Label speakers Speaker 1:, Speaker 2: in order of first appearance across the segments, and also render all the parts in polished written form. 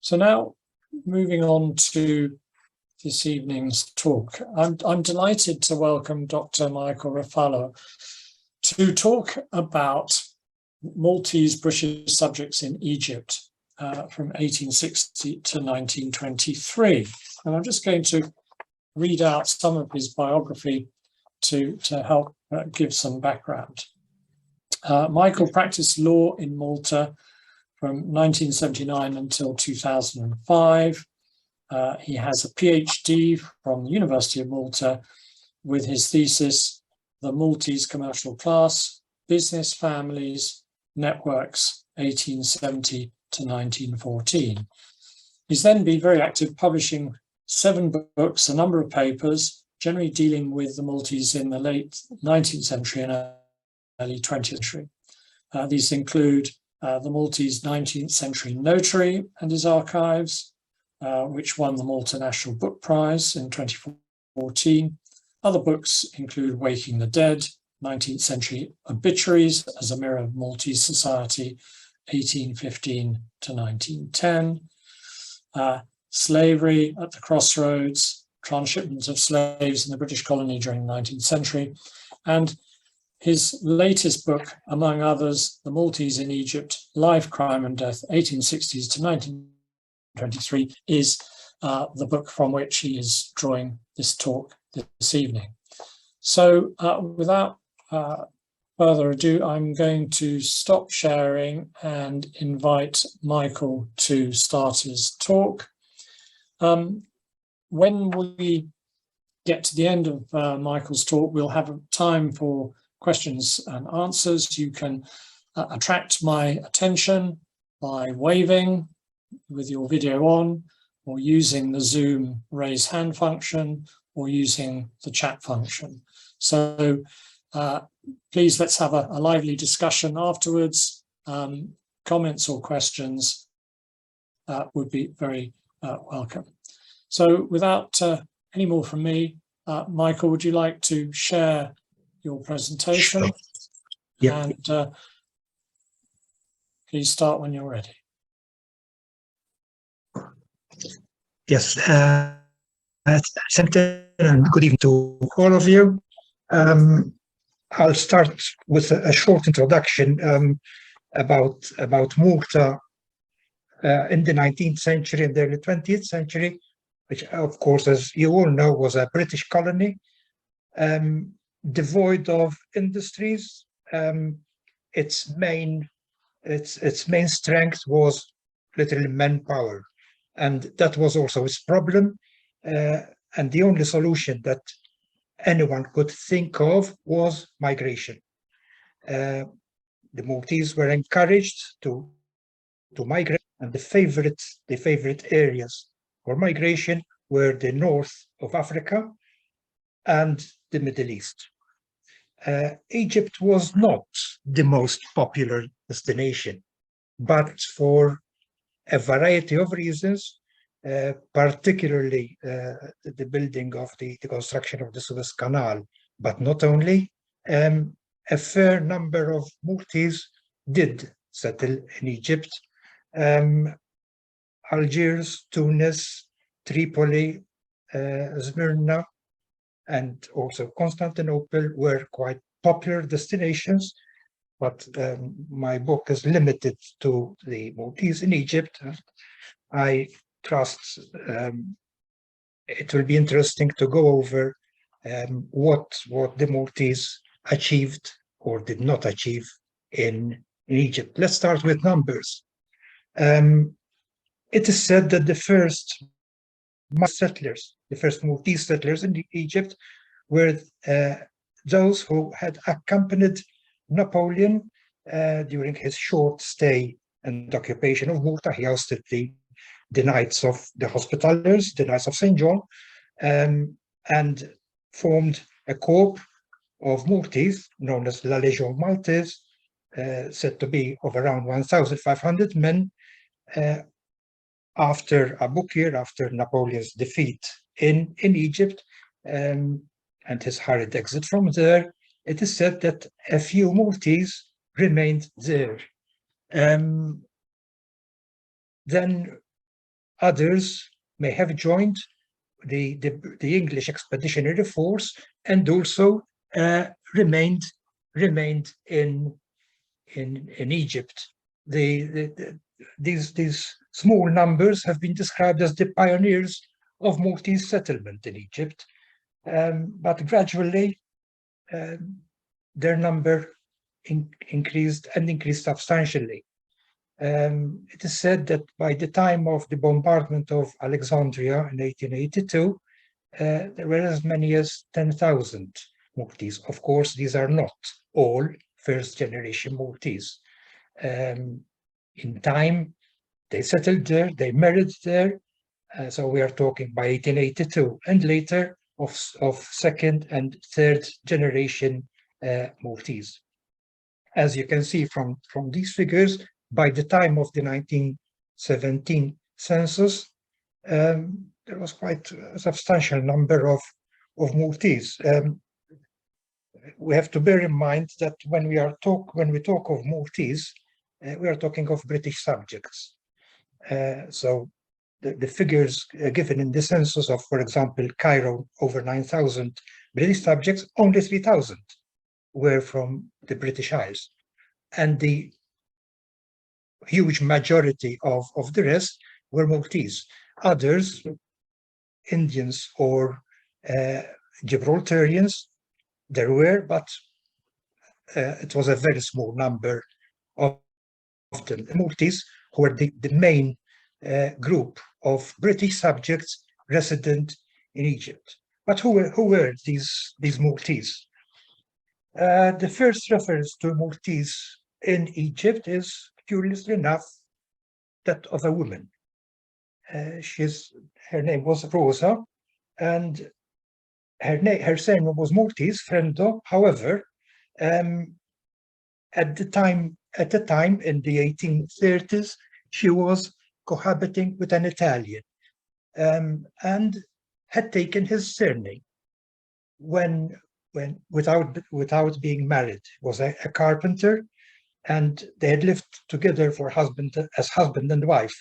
Speaker 1: So now moving on to this evening's talk, I'm delighted to welcome Dr. Michael Refalo to talk about Maltese British subjects in Egypt from 1860 to 1923. And I'm just going to read out some of his biography to help give some background. Michael practiced law in Malta from 1979 until 2005. He has a PhD from the University of Malta with his thesis, The Maltese Commercial Class, Business, Families, Networks, 1870 to 1914. He's then been very active, publishing 7 books, a number of papers, generally dealing with the Maltese in the late 19th century and early 20th century. These include the Maltese 19th century notary and his archives, which won the Malta National Book Prize in 2014. Other books include Waking the Dead, 19th century obituaries as a mirror of Maltese society, 1815 to 1910. Slavery at the Crossroads, transshipment of slaves in the British colony during the 19th century. And his latest book, among others, The Maltese in Egypt, Life, Crime and Death, 1860s to 1923, is the book from which he is drawing this talk this evening. So without further ado, I'm going to stop sharing and invite Michael to start his talk. When we get to the end of Michael's talk, we'll have time for questions and answers. You can attract my attention by waving with your video on, or using the Zoom raise hand function, or using the chat function. So please, let's have a lively discussion afterwards. Comments or questions would be very welcome. So without any more from me, Michael, would you like to share your presentation?
Speaker 2: Sure. Yeah.
Speaker 1: And please start when you're ready.
Speaker 2: Yes, thank you and good evening to all of you. I'll start with a short introduction about Malta in the 19th century and the early 20th century, which of course, as you all know, was a British colony, devoid of industries. Its main strength was literally manpower, and that was also its problem. And the only solution that anyone could think of was migration. The Maltese were encouraged to migrate, and the favorite areas for migration were the north of Africa and the Middle East. Egypt was not the most popular destination, but for a variety of reasons, particularly the building of the construction of the Suez Canal, but not only, a fair number of Maltese did settle in Egypt. Algiers, Tunis, Tripoli, Smyrna, and also Constantinople were quite popular destinations, but my book is limited to the Maltese in Egypt. I trust it will be interesting to go over what the Maltese achieved or did not achieve in Egypt. Let's start with numbers. It is said that the first Maltese settlers in Egypt were those who had accompanied Napoleon during his short stay and occupation of Malta. He hosted the Knights of the Hospitallers, the Knights of St. John, and formed a corps of Maltese known as La Légion Maltaise, said to be of around 1,500 men. After Aboukir, after Napoleon's defeat in Egypt and his hurried exit from there, it is said that a few Maltese remained there. Then Others may have joined the English Expeditionary Force and also remained in Egypt. These small numbers have been described as the pioneers of Maltese settlement in Egypt, but gradually their number increased substantially. It is said that by the time of the bombardment of Alexandria in 1882, there were as many as 10,000 Maltese. Of course, these are not all first-generation Maltese. In time, they settled there, they married there, so we are talking by 1882, and later of second and third generation Maltese. As you can see from these figures, by the time of the 1917 census, there was quite a substantial number of Maltese. We have to bear in mind that when we talk of Maltese, we are talking of British subjects. So the figures given in the census of, for example, Cairo, over 9,000 British subjects, only 3,000 were from the British Isles. And the huge majority of the rest were Maltese. Others, Indians or Gibraltarians, there were, but it was a very small number of them. The Maltese, who were the main group of British subjects resident in Egypt. But who were these Maltese? The first reference to Maltese in Egypt is, curiously enough, that of a woman. Her name was Rosa, and her surname was Maltese, Frendo. However, at the time in the 1830s, she was cohabiting with an Italian, and had taken his surname without being married. Was a carpenter, and they had lived together as husband and wife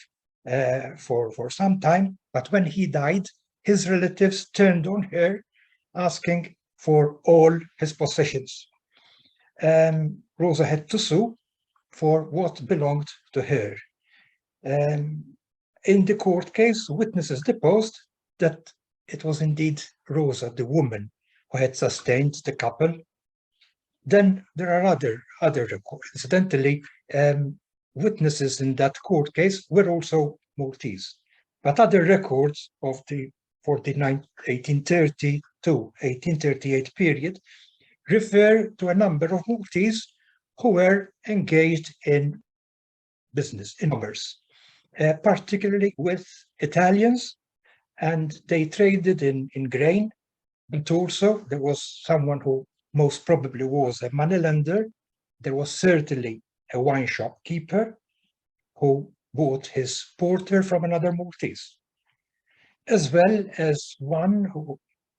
Speaker 2: for some time. But when he died, his relatives turned on her, asking for all his possessions. Rosa had to sue for what belonged to her. In the court case, witnesses deposed that it was indeed Rosa, the woman, who had sustained the couple. Then there are other records. Incidentally, witnesses in that court case were also Maltese, but other records for the 1830 to 1838 period refer to a number of Maltese who were engaged in business, in commerce, particularly with Italians, and they traded in grain. But also there was someone who most probably was a moneylender. There was certainly a wine shop keeper who bought his porter from another Maltese, as well as one who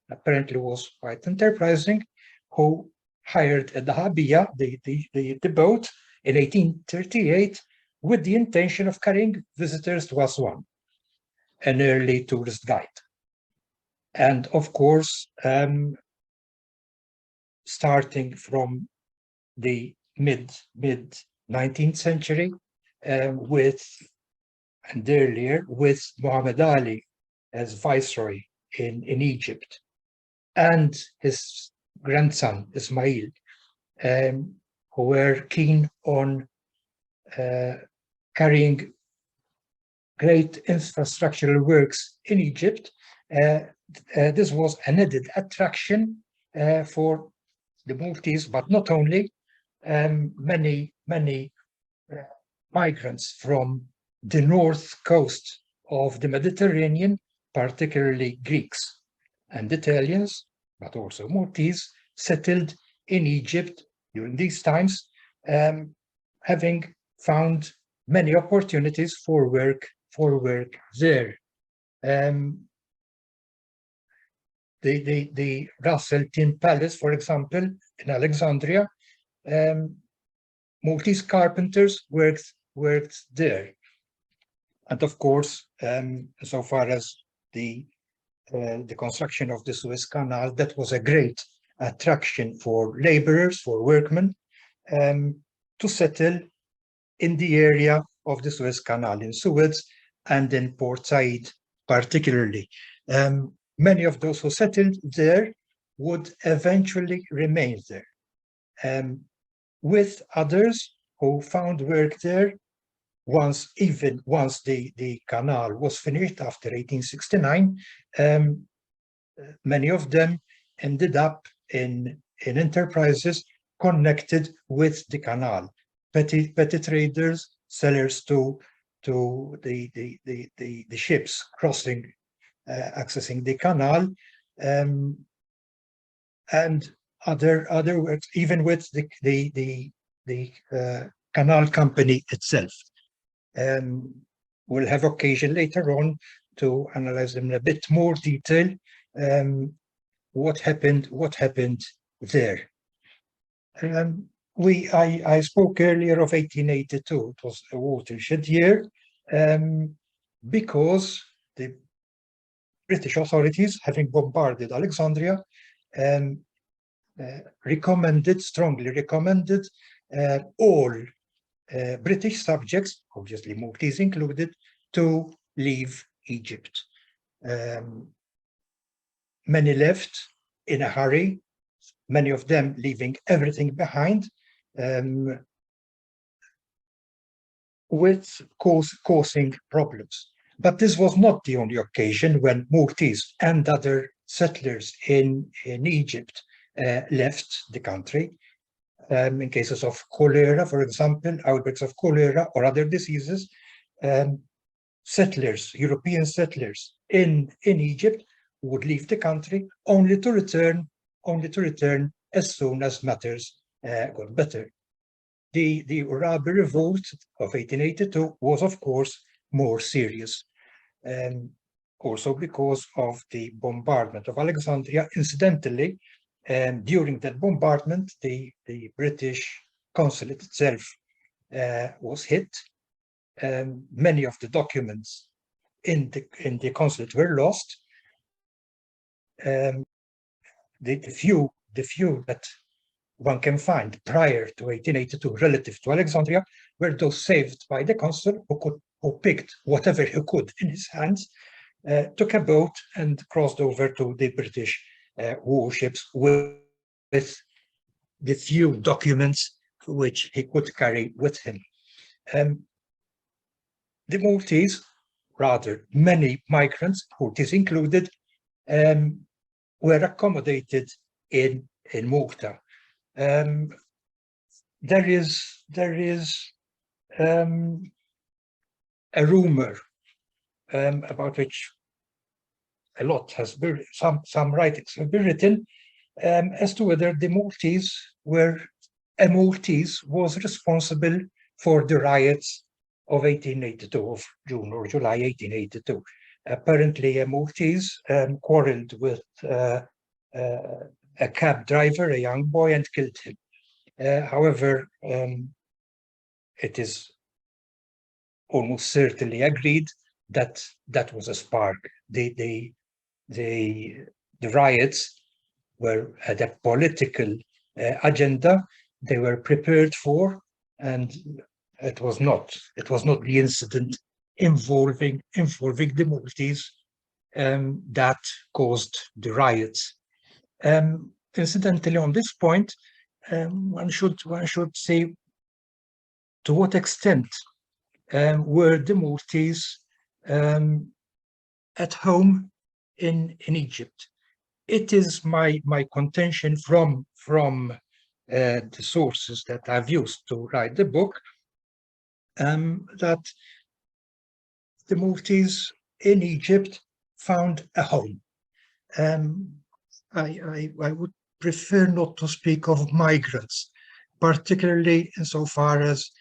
Speaker 2: apparently was quite enterprising, who hired a dahabiya, the boat, in 1838 with the intention of carrying visitors to Aswan, an early tourist guide. And of course, starting from the mid 19th century, and earlier with Muhammad Ali as viceroy in Egypt, and his grandson Ismail, who were keen on carrying great infrastructural works in Egypt. This was an added attraction for the Maltese, but not only. Many migrants from the north coast of the Mediterranean, particularly Greeks and Italians, but also Maltese, settled in Egypt during these times, having found many opportunities for work there. The Ras El Tin Palace, for example, in Alexandria, Maltese carpenters worked there. And of course, so far as the construction of the Suez Canal, that was a great attraction for laborers, for workmen, to settle in the area of the Suez Canal, in Suez and in Port Said particularly. Many of those who settled there would eventually remain there, with others who found work there once the canal was finished after 1869. Many of them ended up in enterprises connected with the canal, petty traders, sellers to the ships crossing, accessing the canal, and other works, even with the canal company itself. We'll have occasion later on to analyze them in a bit more detail. What happened there. I spoke earlier of 1882. It was a watershed year, because the British authorities, having bombarded Alexandria, strongly recommended all British subjects, obviously Maltese included, to leave Egypt. Many left in a hurry, many of them leaving everything behind, with causing problems. But this was not the only occasion when Maltese and other settlers in Egypt left the country. In cases of cholera, for example, outbreaks of cholera or other diseases, European settlers in Egypt would leave the country only to return as soon as matters got better. The Arab revolt of 1882 was, of course, more serious, also because of the bombardment of Alexandria. Incidentally, during that bombardment, the British consulate itself was hit. Many of the documents in the consulate were lost. The few that one can find prior to 1882 relative to Alexandria were those saved by the consul, who picked whatever he could in his hands, took a boat and crossed over to the British warships with the few documents which he could carry with him. The Maltese, rather many migrants, Maltese included, were accommodated in Malta. There is a rumor about which a lot has been, some writings have been written, as to whether a Maltese was responsible for the riots of 1882, of June or July 1882. Apparently, a Maltese quarreled with a cab driver, a young boy, and killed him. However, it is almost certainly agreed that that was a spark. The riots had a political agenda. They were prepared for, and it was not the incident involving the Maltese that caused the riots. Incidentally, on this point, one should say to what extent were the Maltese at home in Egypt. It is my contention from the sources that I've used to write the book, that the Maltese in Egypt found a home. I would prefer not to speak of migrants, particularly insofar as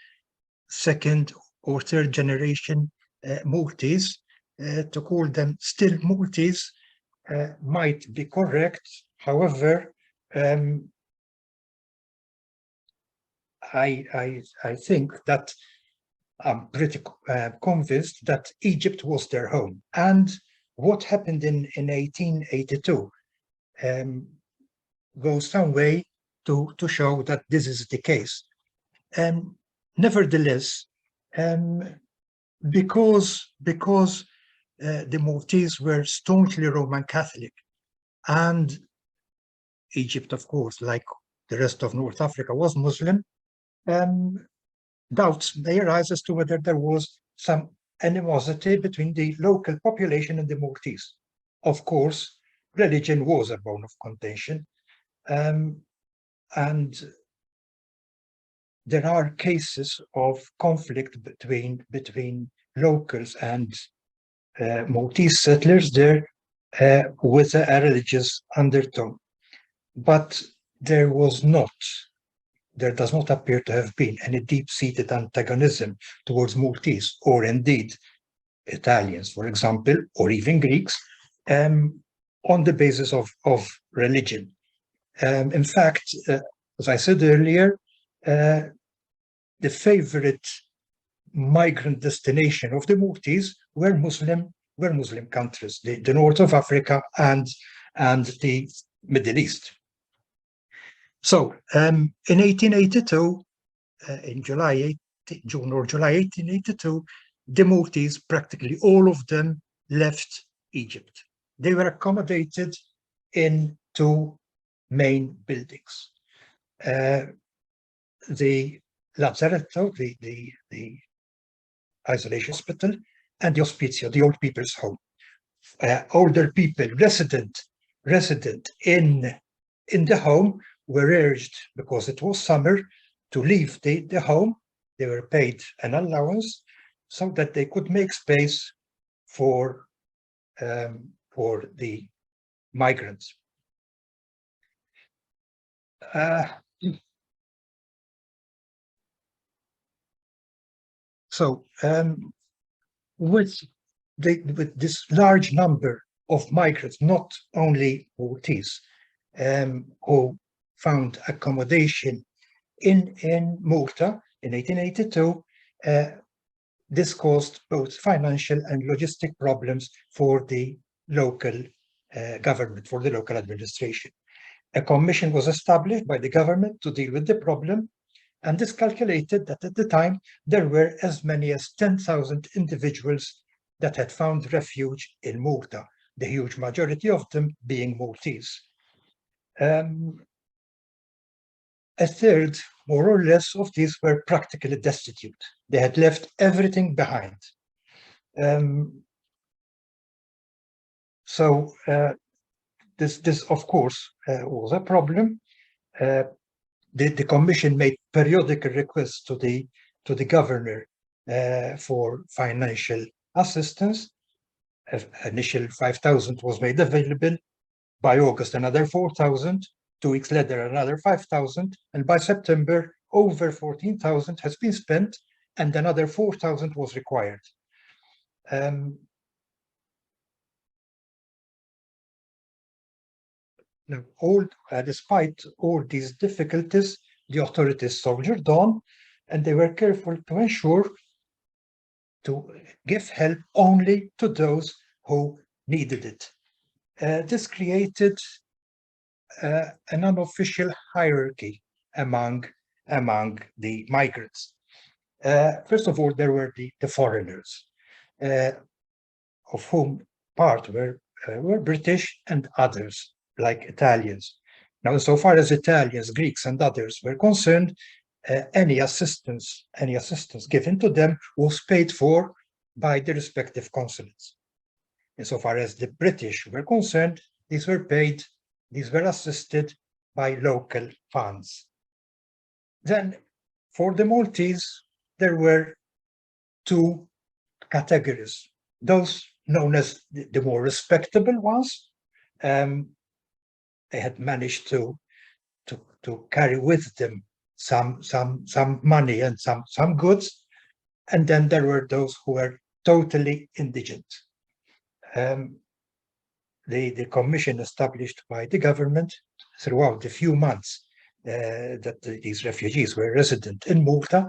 Speaker 2: second or third generation Maltese. To call them still Maltese might be correct. However, I think that I'm pretty convinced that Egypt was their home. And what happened in 1882 goes some way to show that this is the case. Nevertheless, because the Maltese were staunchly Roman Catholic, and Egypt, of course, like the rest of North Africa, was Muslim, doubts may arise as to whether there was some animosity between the local population and the Maltese. Of course, religion was a bone of contention, and there are cases of conflict between locals and Maltese settlers there with a religious undertone. But there does not appear to have been any deep-seated antagonism towards Maltese, or indeed Italians, for example, or even Greeks, on the basis of religion. In fact, as I said earlier, the favorite migrant destination of the Maltese were Muslim countries, the north of Africa and the Middle East. So in 1882, in June or July 1882, the Maltese, practically all of them, left Egypt. They were accommodated in two main buildings. The Lazaretto, the isolation hospital, and the Hospicio, the old people's home. Older people resident in the home were urged, because it was summer, to leave the home. They were paid an allowance so that they could make space for the migrants. So with this large number of migrants, not only Maltese, who found accommodation in Malta in 1882, this caused both financial and logistic problems for the local government, for the local administration. A commission was established by the government to deal with the problem, and this calculated that at the time there were as many as 10,000 individuals that had found refuge in Malta, the huge majority of them being Maltese. A third, more or less, of these were practically destitute. They had left everything behind. So this, of course, was a problem. The commission made periodical requests to the governor for financial assistance. Initial 5,000 was made available. By August, another 4,000. 2 weeks later, another 5,000. And by September, over 14,000 has been spent, and another 4,000 was required. Now, despite all these difficulties, the authorities soldiered on, and they were careful to ensure to give help only to those who needed it. This created an unofficial hierarchy among the migrants. First of all, there were the foreigners, of whom part were British and others, like Italians. Now, insofar as Italians, Greeks, and others were concerned, any assistance given to them was paid for by the respective consulates. Insofar as the British were concerned, these were assisted by local funds. Then, for the Maltese, there were two categories. Those known as the more respectable ones. They had managed to carry with them some money and some goods, and then there were those who were totally indigent. The commission established by the government throughout the few months that these refugees were resident in Malta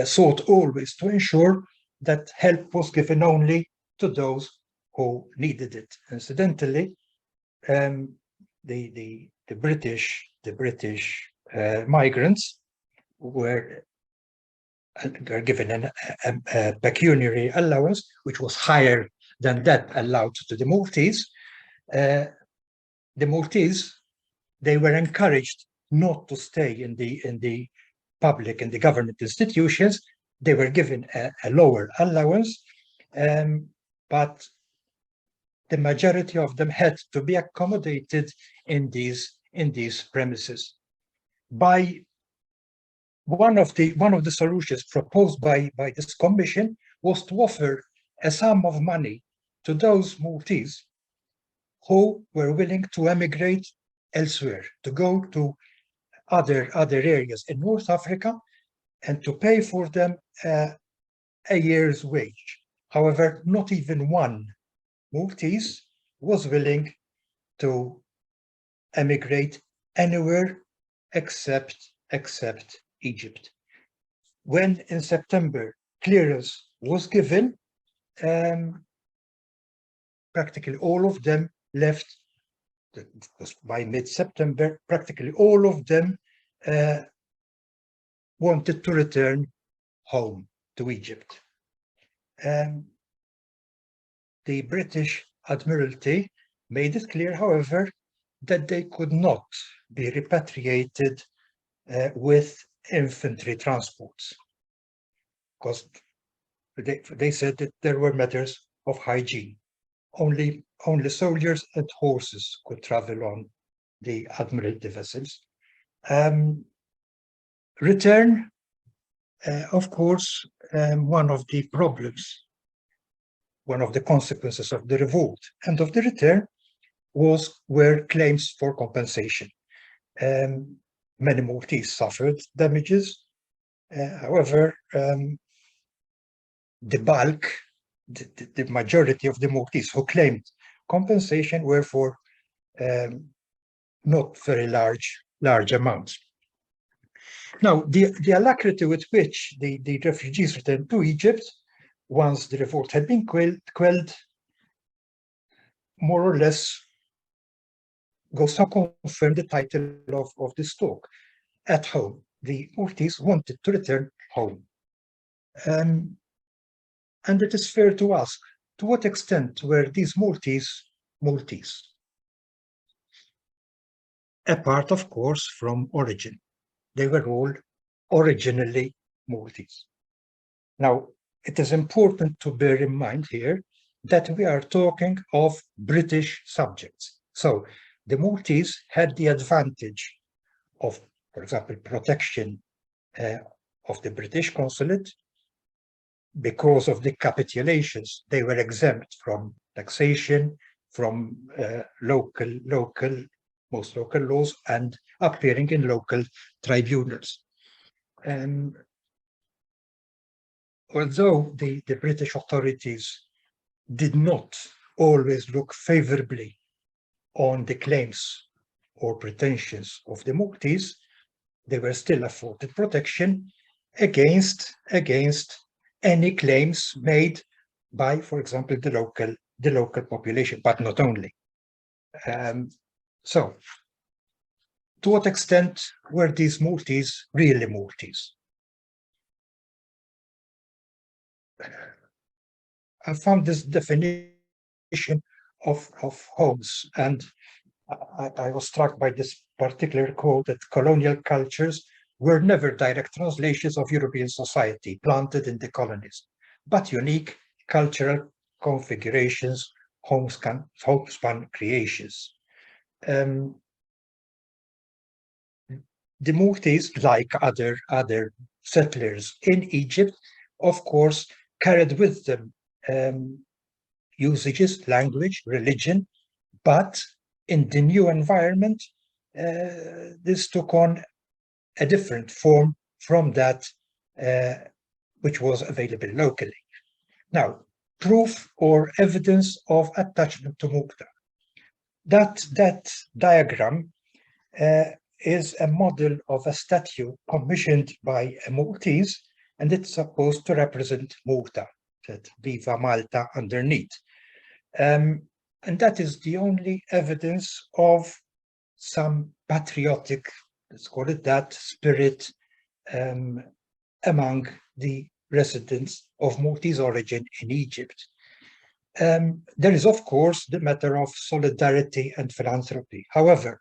Speaker 2: sought always to ensure that help was given only to those who needed it. Incidentally, the British migrants were given a pecuniary allowance, which was higher than that allowed to the Maltese. The Maltese, they were encouraged not to stay in the public and the government institutions. They were given a lower allowance, but the majority of them had to be accommodated in these premises. By one of the solutions proposed by this commission was to offer a sum of money to those Maltese who were willing to emigrate elsewhere, to go to other areas in North Africa, and to pay for them a year's wage. However, not even one Maltese was willing to emigrate anywhere except Egypt. When in September clearance was given, practically all of them left. By mid-September, practically all of them wanted to return home to Egypt. The British Admiralty made it clear, however, that they could not be repatriated with infantry transports, because they said that there were matters of hygiene. Only soldiers and horses could travel on the Admiralty vessels. Return, of course, one of the problems, one of the consequences of the revolt and of the return were claims for compensation. Many Maltese suffered damages. However, the bulk, the majority of the Maltese who claimed compensation were for not very large amounts. Now, the alacrity with which the refugees returned to Egypt, once the revolt had been quelled, more or less goes to confirm the title of this talk, At Home. The Maltese wanted to return home. And it is fair to ask, to what extent were these Maltese? Apart, of course, from origin. They were all originally Maltese. Now, it is important to bear in mind here that we are talking of British subjects. So the Maltese had the advantage of, for example, protection of the British consulate. Because of the capitulations, they were exempt from taxation, from most local laws, and appearing in local tribunals. And although the British authorities did not always look favorably on the claims or pretensions of the Maltese, they were still afforded protection against any claims made by, for example, the local population, but not only. So, to what extent were these Maltese really Maltese? I found this definition of Holmes, and I was struck by this particular quote that colonial cultures were never direct translations of European society planted in the colonies, but unique cultural configurations, homespun creations. The Maltese, like other settlers in Egypt, of course, carried with them usages, language, religion, but in the new environment, this took on a different form from that which was available locally. Now, proof or evidence of attachment to Mukta. That diagram is a model of a statue commissioned by a Maltese and it's supposed to represent Malta, that Viva Malta underneath. And that is the only evidence of some patriotic, let's call it that, spirit among the residents of Maltese origin in Egypt. There is, of course, the matter of solidarity and philanthropy. However,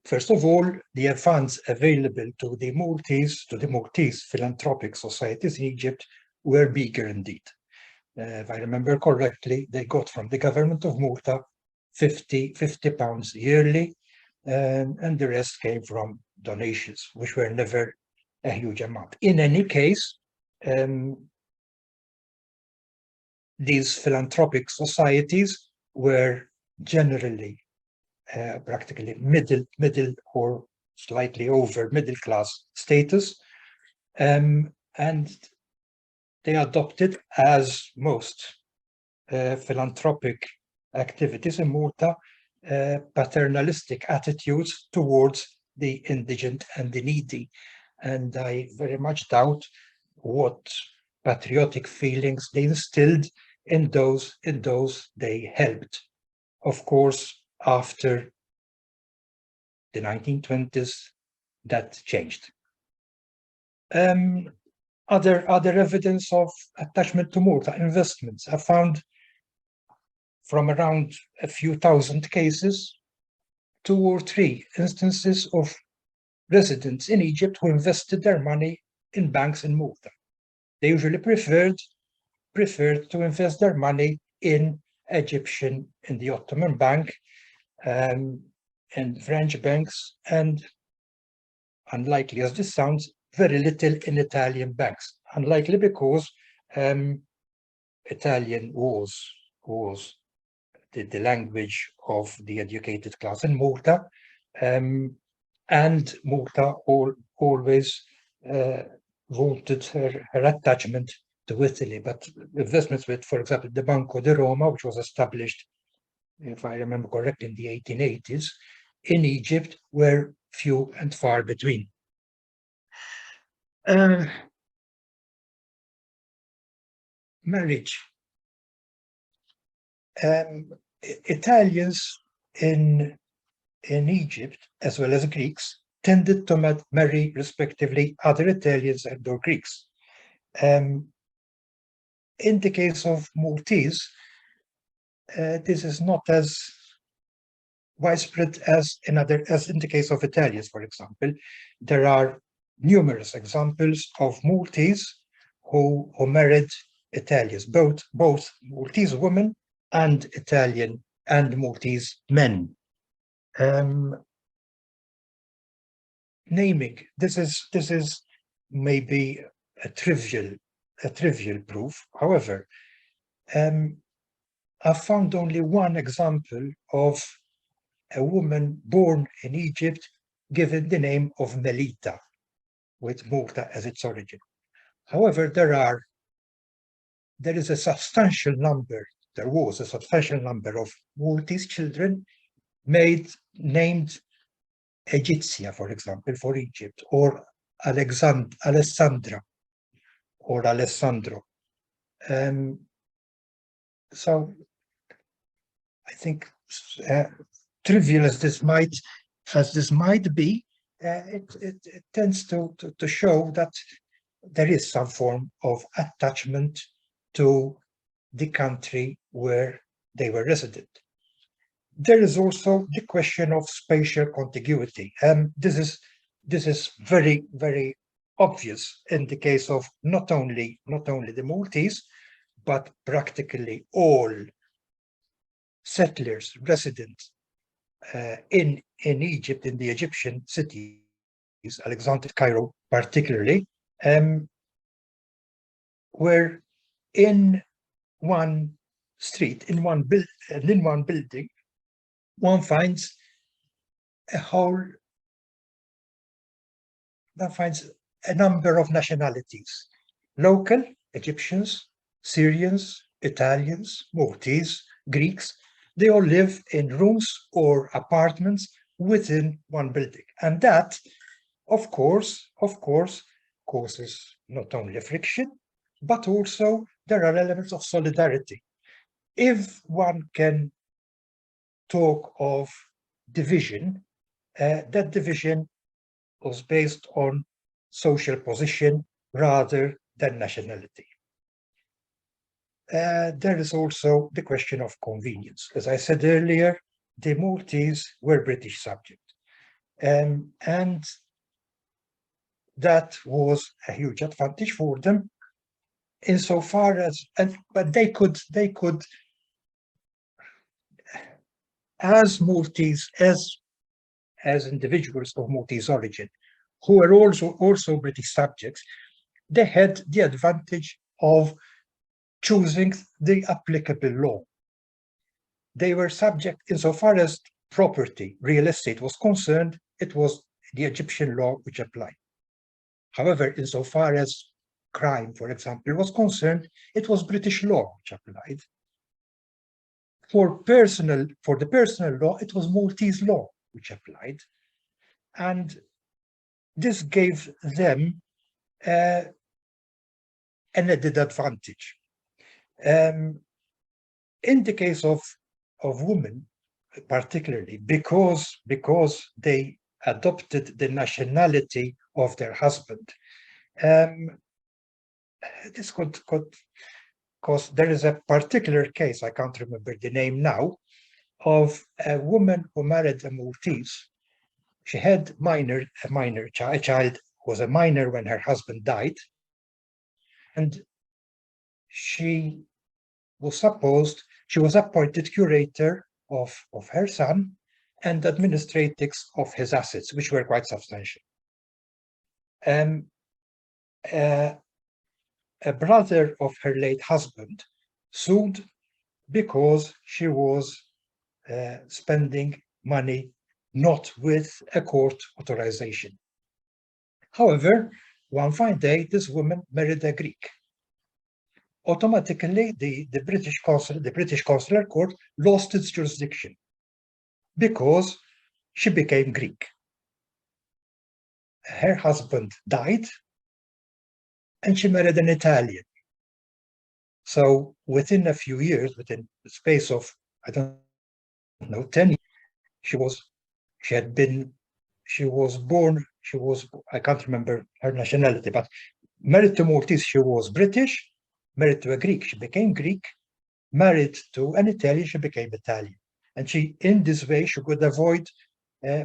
Speaker 2: first of all, the funds available to the Maltese philanthropic societies in Egypt were meager indeed. If I remember correctly, they got from the government of Malta 50 pounds yearly, and the rest came from donations, which were never a huge amount. In any case, these philanthropic societies were generally practically middle or slightly over middle class status, and they adopted, as most philanthropic activities in Malta, paternalistic attitudes towards the indigent and the needy. And I very much doubt what patriotic feelings they instilled in those they helped. Of course, after the 1920s, that changed. Other evidence of attachment to Malta, investments. I found from around a few thousand cases, 2 or 3 instances of residents in Egypt who invested their money in banks in Malta. They usually preferred to invest their money in the Ottoman Bank, and French banks, and unlikely as this sounds, very little in Italian banks. Unlikely because Italian was the language of the educated class in Malta, and Malta always wanted her attachment to Italy. But investments with, for example, the Banco di Roma, which was established, if I remember correctly, in the 1880s, in Egypt, were few and far between. Marriage. Italians in Egypt, as well as Greeks, tended to marry respectively other Italians and or Greeks. In the case of Maltese, this is not as widespread as in the case of Italians, for example. There are numerous examples of Maltese who married Italians, both Maltese women and Italian and Maltese men. Naming, this is maybe a trivial proof. However, I found only one example of a woman born in Egypt given the name of Melita, with Malta as its origin. However, there was a substantial number of Maltese children named Egyptia, for example, for Egypt, or Alessandra, or Alessandro. So I think, trivial as this might be, it tends to show that there is some form of attachment to the country where they were resident. There is also the question of spatial contiguity, and this is very, very obvious in the case of not only the Maltese, but practically all settlers, residents in Egypt, in the Egyptian cities, Alexandria, Cairo particularly, were in one street, in one building, one finds a number of nationalities: local Egyptians, Syrians, Italians, Maltese, Greeks. They all live in rooms or apartments within one building, and that of course, causes not only friction, but also there are elements of solidarity. If one can talk of division, that division was based on social position rather than nationality. There is also the question of convenience. As I said earlier, the Maltese were British subjects, and that was a huge advantage for them insofar as, but they could, as Maltese, as individuals of Maltese origin, who were also British subjects, they had the advantage of choosing the applicable law. They were subject, insofar as property, real estate was concerned, it was the Egyptian law which applied. However, insofar as crime, for example, was concerned, it was British law which applied. For the personal law, it was Maltese law which applied. And this gave them an added advantage. In the case of women, particularly because they adopted the nationality of their husband, this could because there is a particular case, I can't remember the name now, of a woman who married a Maltese. She had a child was a minor when her husband died, and she was appointed curator of her son and administratrix of his assets, which were quite substantial. A brother of her late husband sued because she was spending money not with a court authorization. However, one fine day, this woman married a Greek. Automatically, the British consular court lost its jurisdiction because she became Greek. Her husband died, and she married an Italian. So within a few years, within the space of, I don't know, 10 years, I can't remember her nationality, but married to Maltese, she was British, married to a Greek, she became Greek, married to an Italian, she became Italian. And in this way, she could avoid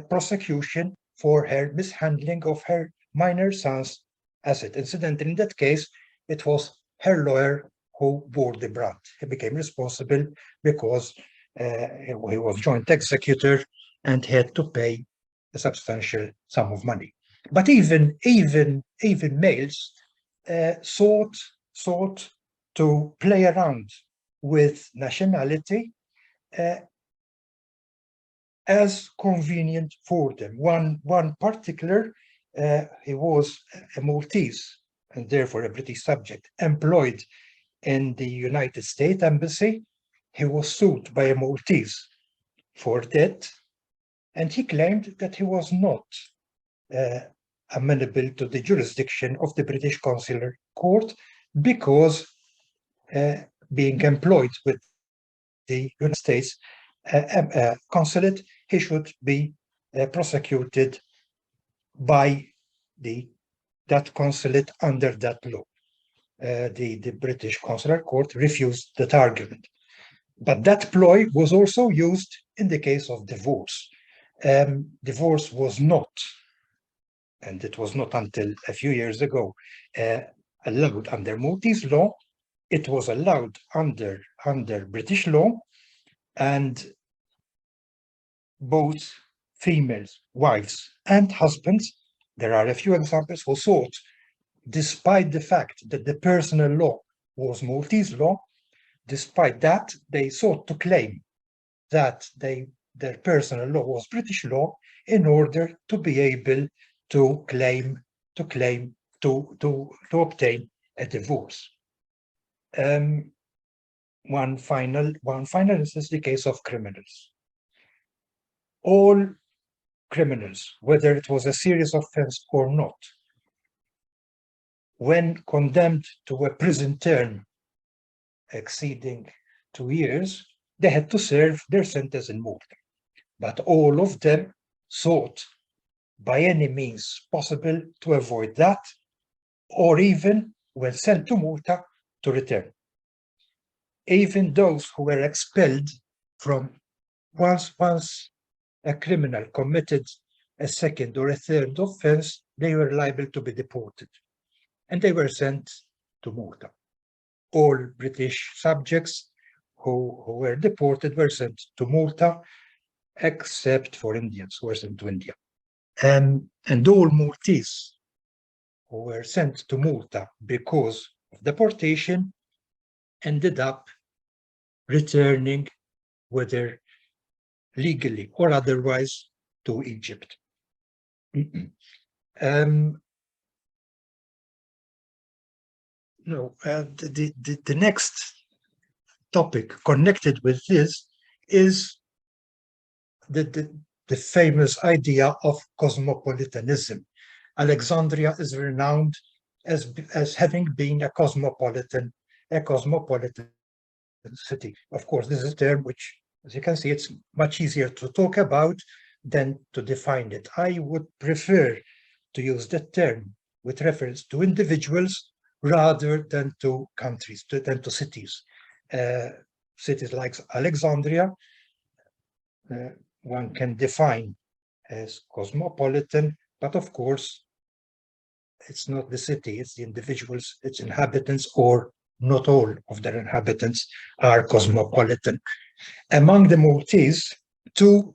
Speaker 2: prosecution for her mishandling of her minor son's asset. Incidentally, in that case, it was her lawyer who bore the brunt. He became responsible because he was joint executor and had to pay a substantial sum of money. But even males sought to play around with nationality as convenient for them. One particular, he was a Maltese and therefore a British subject, employed in the United States Embassy. He was sued by a Maltese for debt, and he claimed that he was not amenable to the jurisdiction of the British Consular Court because being employed with the United States consulate, he should be prosecuted by that consulate under that law. The British Consular Court refused that argument. But that ploy was also used in the case of divorce. Divorce was not, and it was not until a few years ago, allowed under Maltese law. It was allowed under British law, and both females, wives, and husbands, there are a few examples who sought, despite the fact that the personal law was Maltese law, despite that, they sought to claim that their personal law was British law in order to be able to obtain a divorce. One final is the case of criminals. All criminals, whether it was a serious offense or not, when condemned to a prison term exceeding 2 years, they had to serve their sentence in Malta. But all of them sought by any means possible to avoid that, or even when sent to Malta to return. Even those who were expelled from once a criminal committed a second or a third offense, they were liable to be deported. And they were sent to Malta. All British subjects who were deported were sent to Malta, except for Indians who were sent to India. And all Maltese who were sent to Malta because of deportation ended up returning, whether legally or otherwise, to Egypt. The next topic connected with this is the famous idea of cosmopolitanism. Alexandria is renowned as having been a cosmopolitan city. Of course, this is a term which, as you can see, it's much easier to talk about than to define it. I would prefer to use that term with reference to individuals rather than to countries, than to cities. Cities like Alexandria, one can define as cosmopolitan, but of course, it's not the city, it's the individuals, its inhabitants, or not all of their inhabitants are cosmopolitan. Among the Maltese, two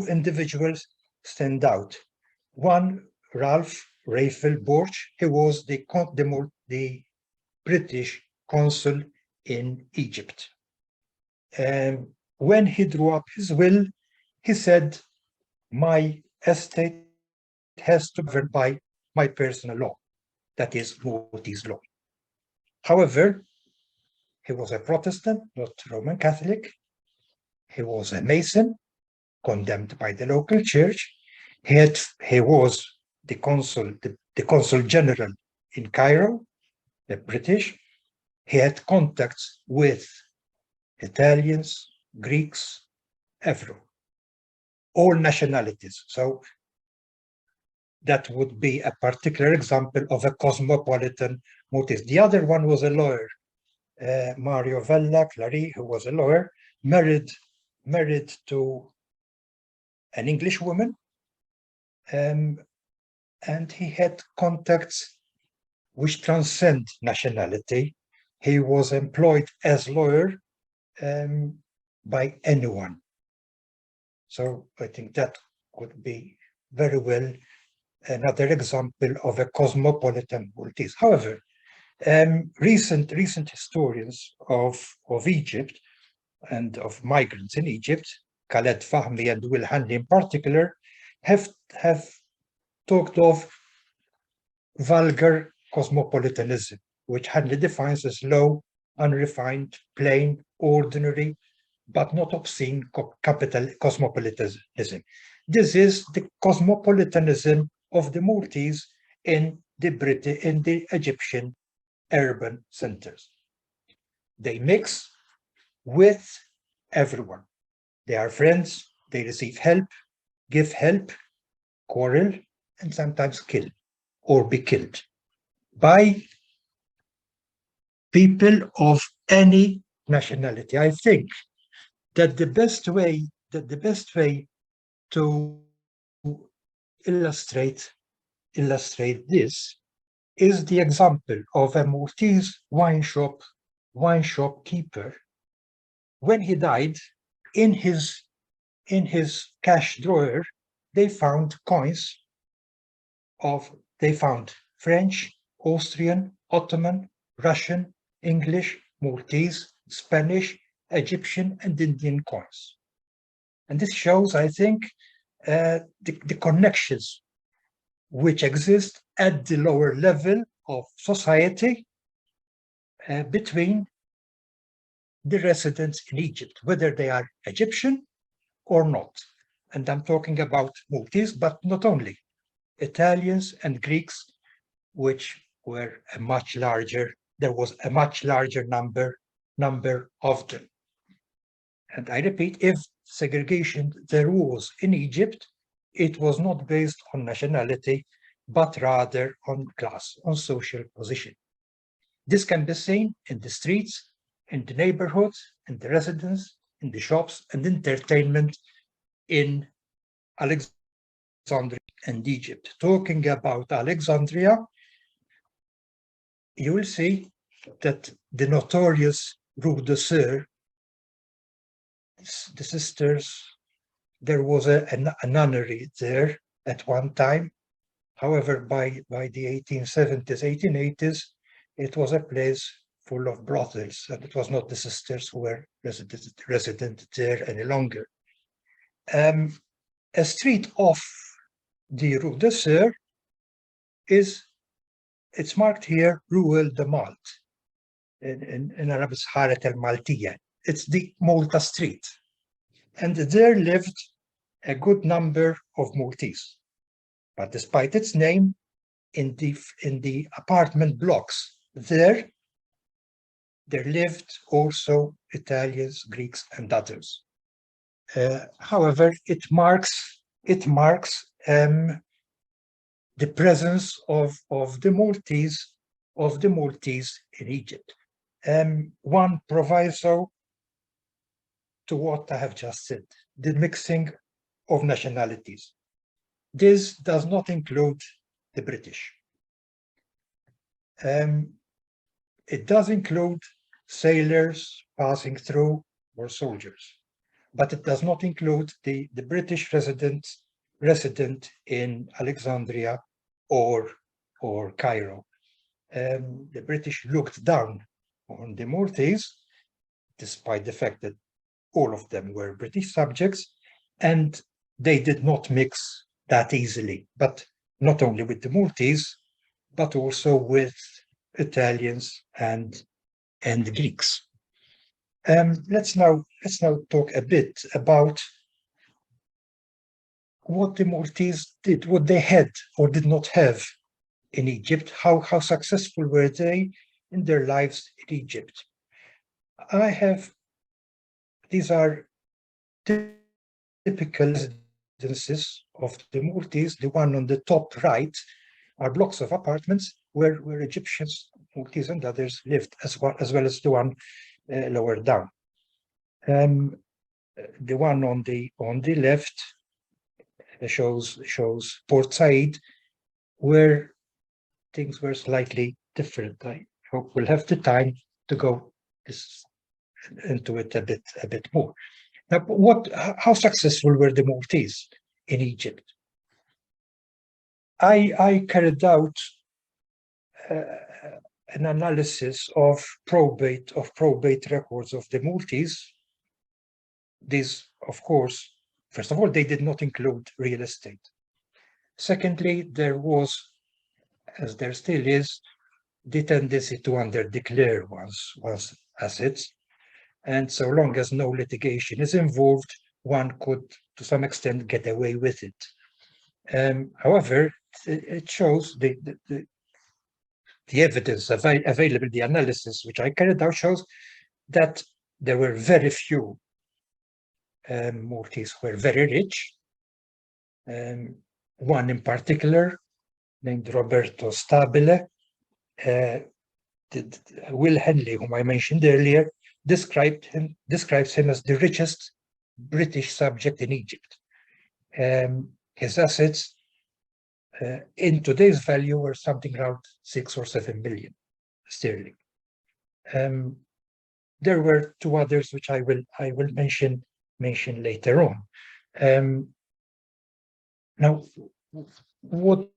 Speaker 2: individuals stand out. One, Refalo, he was the British consul in Egypt. And when he drew up his will, he said, my estate has to be governed by my personal law, that is Maltese law. However, he was a Protestant, not Roman Catholic. He was a Mason, condemned by the local church. He was the consul general in Cairo, the British. He had contacts with Italians, Greeks, everyone, all nationalities. So that would be a particular example of a cosmopolitan Maltese. The other one was a lawyer, Mario Vella Clary, who was a lawyer, married to an English woman, and he had contacts which transcend nationality. He was employed as lawyer by anyone. So I think that could be very well another example of a cosmopolitan Maltese. However, recent historians of Egypt and of migrants in Egypt, Khaled Fahmy and Will Hanley in particular, have talked of vulgar cosmopolitanism, which Hanley defines as low, unrefined, plain, ordinary, but not obscene capital cosmopolitanism. This is the cosmopolitanism of the Maltese in the Egyptian urban centers. They mix with everyone. They are friends, they receive help, give help, quarrel, and sometimes kill or be killed by people of any nationality. I think that the best way to illustrate this is the example of a Maltese wine shop keeper. When he died, in his cash drawer, they found coins they found French, Austrian, Ottoman, Russian, English, Maltese, Spanish, Egyptian, and Indian coins. And this shows, I think, the connections which exist at the lower level of society between the residents in Egypt, whether they are Egyptian or not. and I'm talking about Maltese, but not only, Italians and Greeks, which were a much larger, there was a much larger number of them. And I repeat, if segregation there was in Egypt, it was not based on nationality, but rather on class, on social position. This can be seen in the streets, in the neighborhoods, in the residence, in the shops, and entertainment in Alexandria and Egypt. Talking about Alexandria, you will see that the notorious Rue de Sœurs, the sisters, there was a nunnery there at one time. However, by the 1870s, 1880s, it was a place full of brothels, and it was not the sisters who were resident there any longer. A street off the Rue de Sœurs it's marked here Rue de Malte, in Arabic Haret al Maltiya. It's the Malta Street. And there lived a good number of Maltese. But despite its name, in the apartment blocks there lived also Italians, Greeks, and others. However, it marks the presence of the Maltese in Egypt. One proviso to what I have just said, the mixing of nationalities. This does not include the British. It does include sailors passing through or soldiers, but it does not include the British resident in Alexandria or Cairo. The British looked down on the Maltese, despite the fact that all of them were British subjects, and they did not mix that easily, but not only with the Maltese, but also with Italians and Greeks. Let's now talk a bit about what the Maltese did, what they had or did not have in Egypt, how successful were they in their lives in Egypt. These are typical residences of the Maltese. The one on the top right are blocks of apartments where Egyptians, Maltese and others lived, as well as the one lower down. The one on the left shows Port Said, where things were slightly different. I hope we'll have the time to go into it a bit more. Now, how successful were the Maltese in Egypt? I carried out an analysis of probate records of the Maltese. These, of course, first of all, they did not include real estate. Secondly, there was, as there still is, the tendency to underdeclare one's assets. And so long as no litigation is involved, one could, to some extent, get away with it. However, it shows the evidence available, the analysis which I carried out shows that there were very few Maltese who were very rich. One in particular, named Roberto Stabile, Will Henley, whom I mentioned earlier, describes him as the richest British subject in Egypt. His assets in today's value were something around 6 or 7 million sterling. There were two others which I will mention later on. Now, what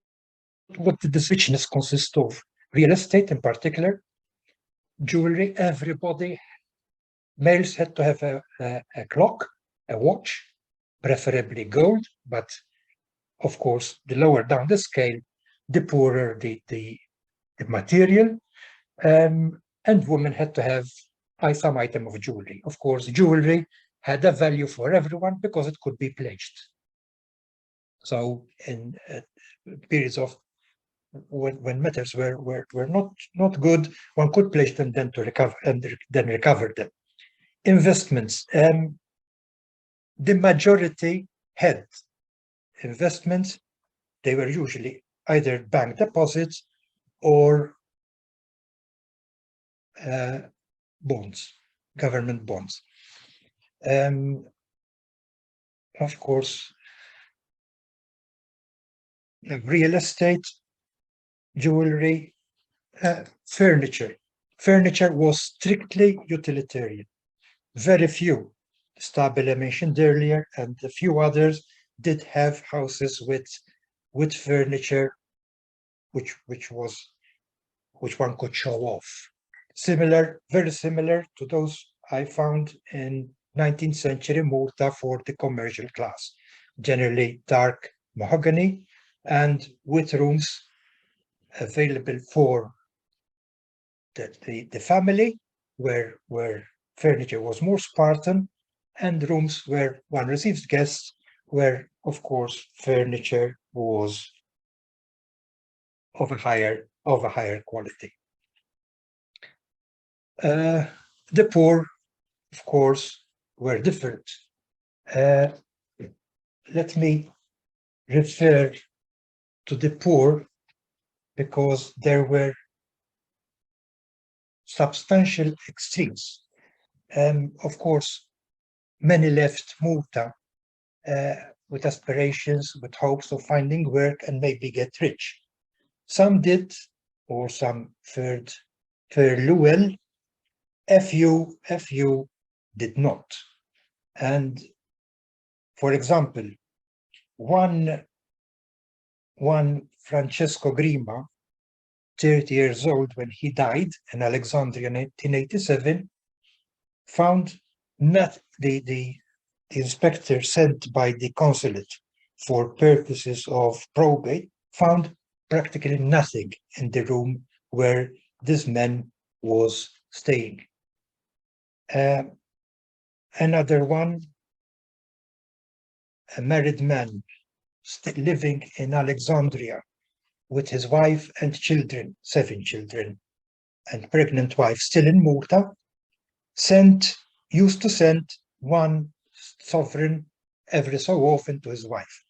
Speaker 2: did this richness consist of? Real estate in particular, jewelry. Everybody, males had to have a clock, a watch, preferably gold, but of course, the lower down the scale, the poorer the material, and women had to have some item of jewelry. Of course, jewelry had a value for everyone because it could be pledged. So in periods of when matters were not good, one could place them then to recover and then recover them. Investments. The majority had investments. They were usually either bank deposits or bonds, government bonds. Of course, real estate, jewelry, furniture. Furniture was strictly utilitarian. Very few, Stabile I mentioned earlier, and a few others did have houses with furniture, which one could show off. Very similar to those I found in 19th century Malta for the commercial class, generally dark mahogany and with rooms available for the family, where furniture was more Spartan, and rooms where one receives guests, where, of course, furniture was of a higher quality. The poor, of course, were different. Let me refer to the poor because there were substantial extremes. Of course, many left Malta with aspirations, with hopes of finding work and maybe get rich. Some did, or some fared fairly well. A few did not. And for example, one Francesco Grima, 30 years old when he died in Alexandria in 1887, found not the inspector sent by the consulate for purposes of probate found practically nothing in the room where this man was staying. Another one, a married man living in Alexandria with his wife and children, 7 children, and pregnant wife still in Malta, used to send 1 sovereign every so often to his wife.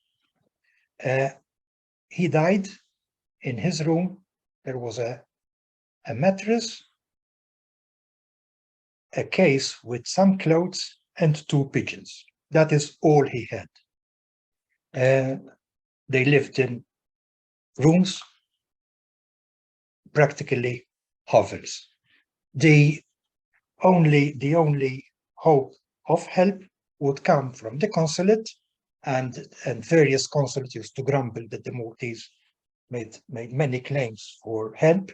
Speaker 2: He died. In his room there was a mattress, a case with some clothes, and 2 pigeons. That is all he had. They lived in rooms, practically hovels. The only hope of help would come from the consulate, and various consulates used to grumble that the Maltese made many claims for help,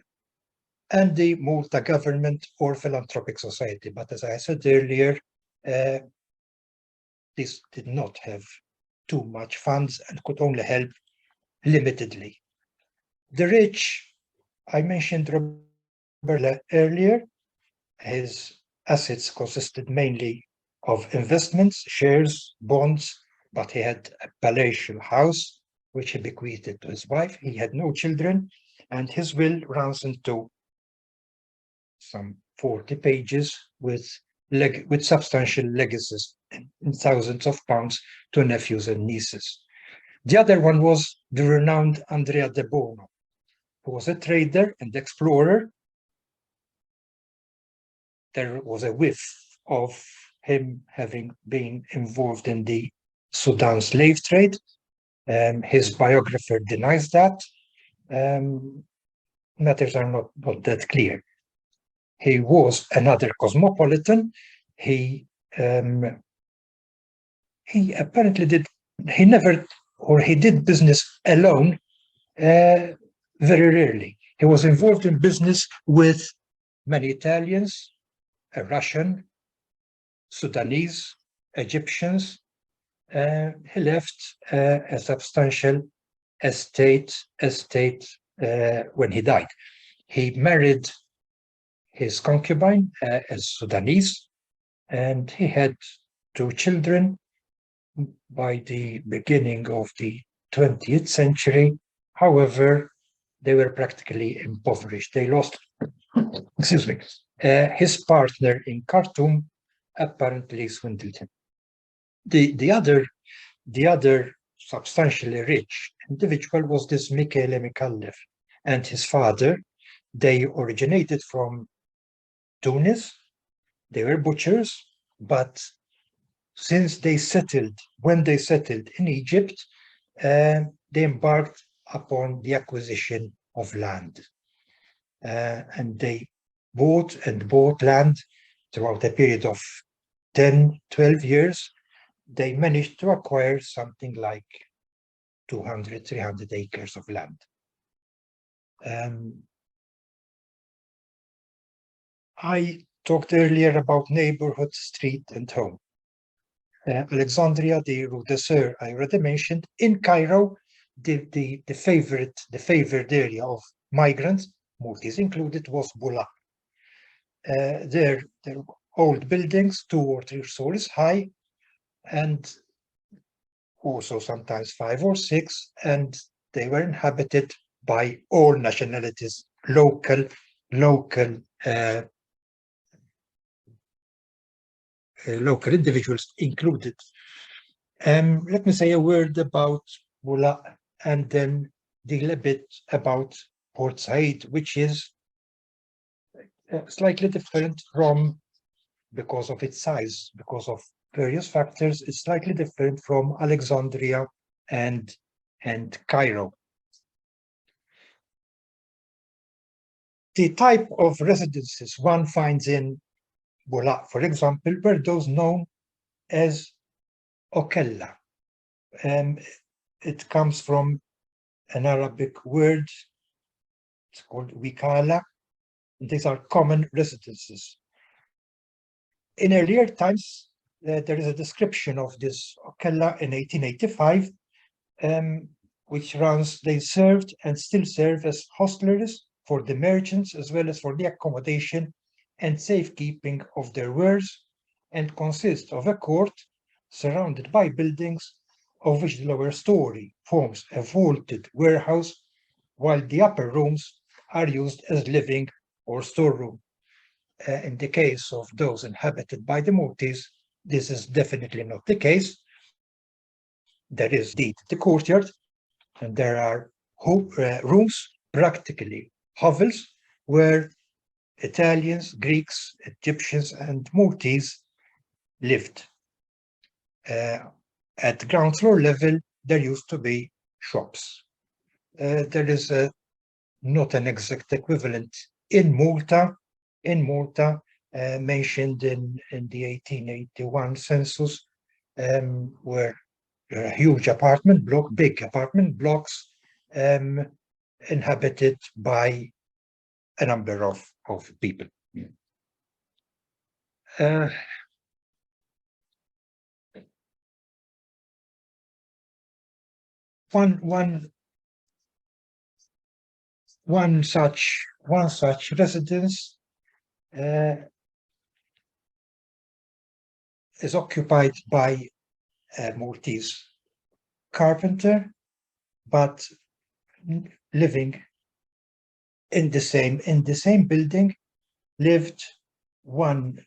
Speaker 2: and the Malta government or philanthropic society. But as I said earlier, this did not have too much funds and could only help limitedly. The rich, I mentioned Robert earlier, his assets consisted mainly of investments, shares, bonds, but he had a palatial house, which he bequeathed to his wife. He had no children, and his will runs into some 40 pages with substantial legacies in thousands of pounds to nephews and nieces. The other one was the renowned Andrea de Bono, who was a trader and explorer. There was a whiff of him having been involved in the Sudan slave trade. His biographer denies that. Matters are not that clear. He was another cosmopolitan. He apparently did business alone very rarely. He was involved in business with many Italians, a Russian, Sudanese, Egyptians. He left a substantial estate when he died. He married his concubine, a Sudanese, and he had 2 children. By the beginning of the 20th century. However, they were practically impoverished. They lost, excuse me, his partner in Khartoum apparently swindled him. The other substantially rich individual was this Michele Micallef and his father. They originated from Tunis. They were butchers, but when they settled in Egypt, they embarked upon the acquisition of land. And they bought land throughout a period of 10, 12 years. They managed to acquire something like 200, 300 acres of land. I talked earlier about neighborhood, street, and home. Alexandria, the Rue de Sur, I already mentioned. In Cairo, the favored area of migrants, Maltese included, was Bula. They're old buildings, 2 or 3 stories high, and also sometimes 5 or 6, and they were inhabited by all nationalities, local individuals included. Let me say a word about Bula and then deal a bit about Port Said, which is slightly different from, because of its size, because of various factors, it's slightly different from Alexandria and Cairo. The type of residences one finds in Bula, for example, were those known as okella. It comes from an Arabic word, it's called wikala. These are common residences. In earlier times, there is a description of this okella in 1885, which runs, they served and still serve as hostelries for the merchants, as well as for the accommodation and safekeeping of their wares, and consist of a court surrounded by buildings, of which the lower story forms a vaulted warehouse, while the upper rooms are used as living or storeroom. In the case of those inhabited by the Maltese, this is definitely not the case. There is indeed the courtyard, and there are rooms, practically hovels, where Italians, Greeks, Egyptians, and Maltese lived. At ground floor level, there used to be shops. There is not an exact equivalent in Malta. Mentioned in the 1881 census, where there are huge big apartment blocks, inhabited by a number of people. One such residence is occupied by a Maltese carpenter, but living in the same building lived a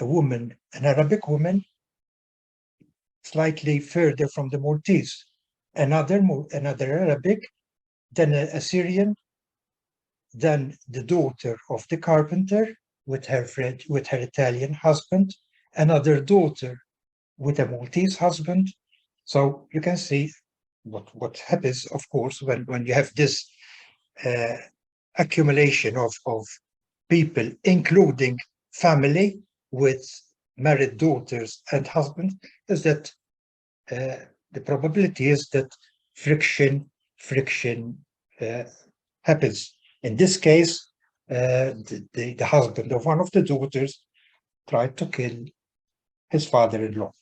Speaker 2: woman, an Arabic woman, slightly further from the Maltese, another Arabic, then a Syrian, then the daughter of the carpenter with her Italian husband, another daughter with a Maltese husband. So you can see what happens, of course, when you have this accumulation of people, including family with married daughters and husbands, is that the probability is that friction happens. In this case, the husband of one of the daughters tried to kill his father-in-law.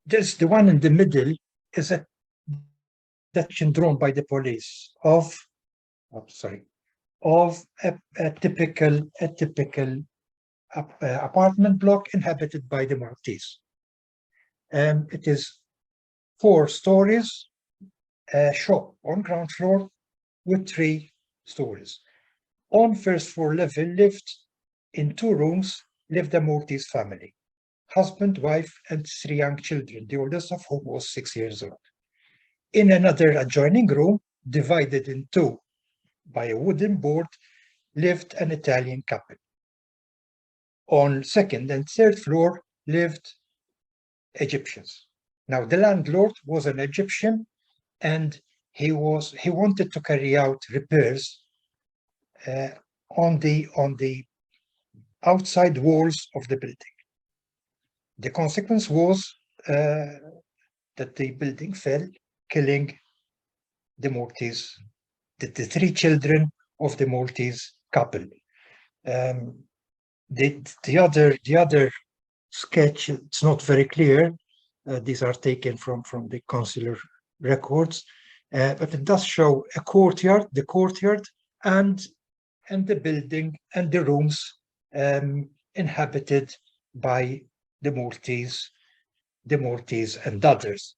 Speaker 2: This, the one in the middle, is a detection drawn by the police of a typical apartment block inhabited by the Maltese. It is 4 stories, a shop on ground floor with 3 stories. On first floor level lived, in 2 rooms, lived a Maltese family, husband, wife, and 3 young children, the oldest of whom was 6 years old. In another adjoining room, divided in 2 by a wooden board, lived an Italian couple. On second and third floor lived Egyptians. Now, the landlord was an Egyptian, and he wanted to carry out repairs on the outside walls of the building. The consequence was that the building fell, killing the Maltese, the 3 children of the Maltese couple. The other sketch, it's not very clear. These are taken from the consular records, but it does show a courtyard, the courtyard, and the building and the rooms inhabited by the Maltese and others.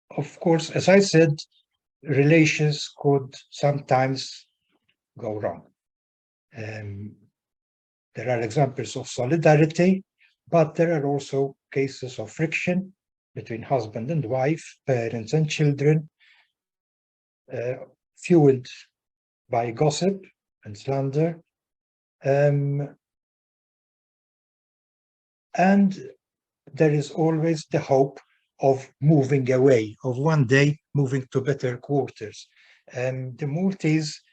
Speaker 2: Of course, as I said, relations could sometimes go wrong. There are examples of solidarity, but there are also cases of friction between husband and wife, parents and children, fueled by gossip and slander. And there is always the hope of moving away, of one day moving to better quarters. The Maltese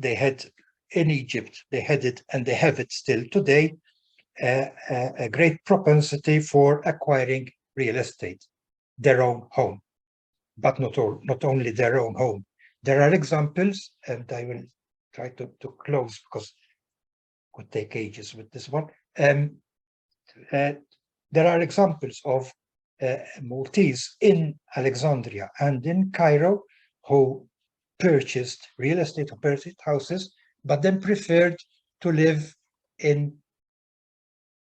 Speaker 2: had in Egypt, they had it, and they have it still today, a great propensity for acquiring real estate, their own home, but not only their own home. There are examples, and I will try to close because it could take ages with this one. There are examples of Maltese in Alexandria and in Cairo who purchased real estate, who purchased houses, but then preferred to live in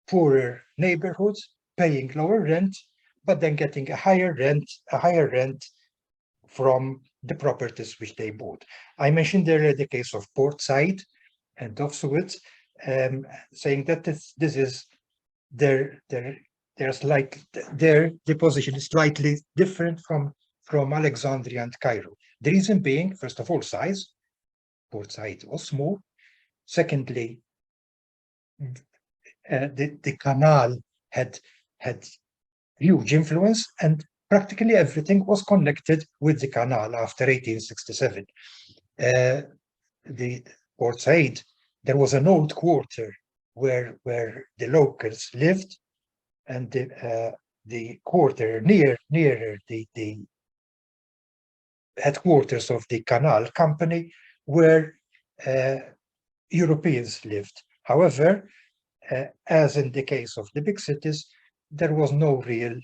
Speaker 2: poorer neighborhoods, paying lower rent, but then getting a higher rent from the properties which they bought. I mentioned earlier the case of Port Said and of Suez, saying that this is their position is slightly different from Alexandria and Cairo. The reason being, first of all, size. Port Said was small. Secondly, the canal had huge influence, and practically everything was connected with the canal after 1867. The Port Said, there was an old quarter where the locals lived, and the quarter nearer the headquarters of the canal company where Europeans lived. However, as in the case of the big cities, there was no real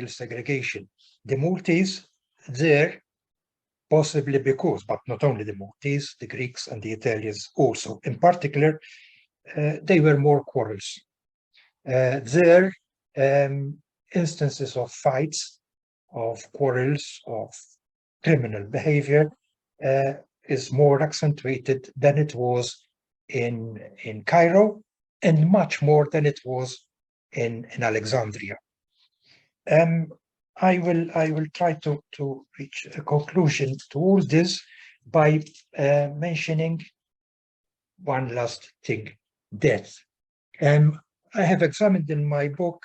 Speaker 2: segregation. The Maltese there, possibly because, but not only the Maltese, the Greeks and the Italians also, in particular, they were more quarrelsome. There, instances of fights, of quarrels, of criminal behavior is more accentuated than it was in Cairo, and much more than it was in Alexandria. I will try to reach a conclusion to all this by mentioning one last thing: death. I have examined in my book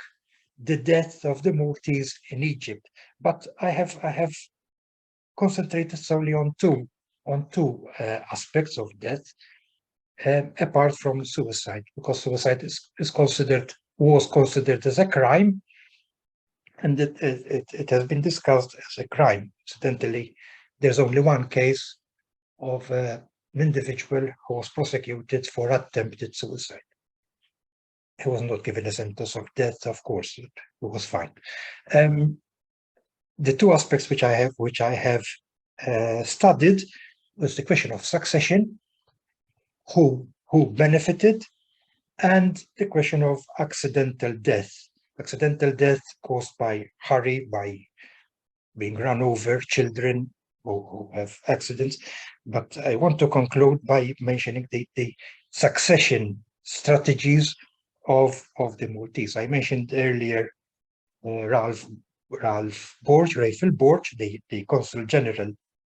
Speaker 2: the death of the Maltese in Egypt, but I have concentrated solely on two aspects of death, apart from suicide, because suicide was considered as a crime, and it has been discussed as a crime. Incidentally, there's only one case of an individual who was prosecuted for attempted suicide. He was not given a sentence of death, of course, it was fine. The two aspects which I have studied was the question of succession. Who who benefited, and the question of accidental death caused by hurry, by being run over, children who have accidents. But I want to conclude by mentioning the succession strategies of the Maltese. I mentioned earlier Refel Borg, the Consul General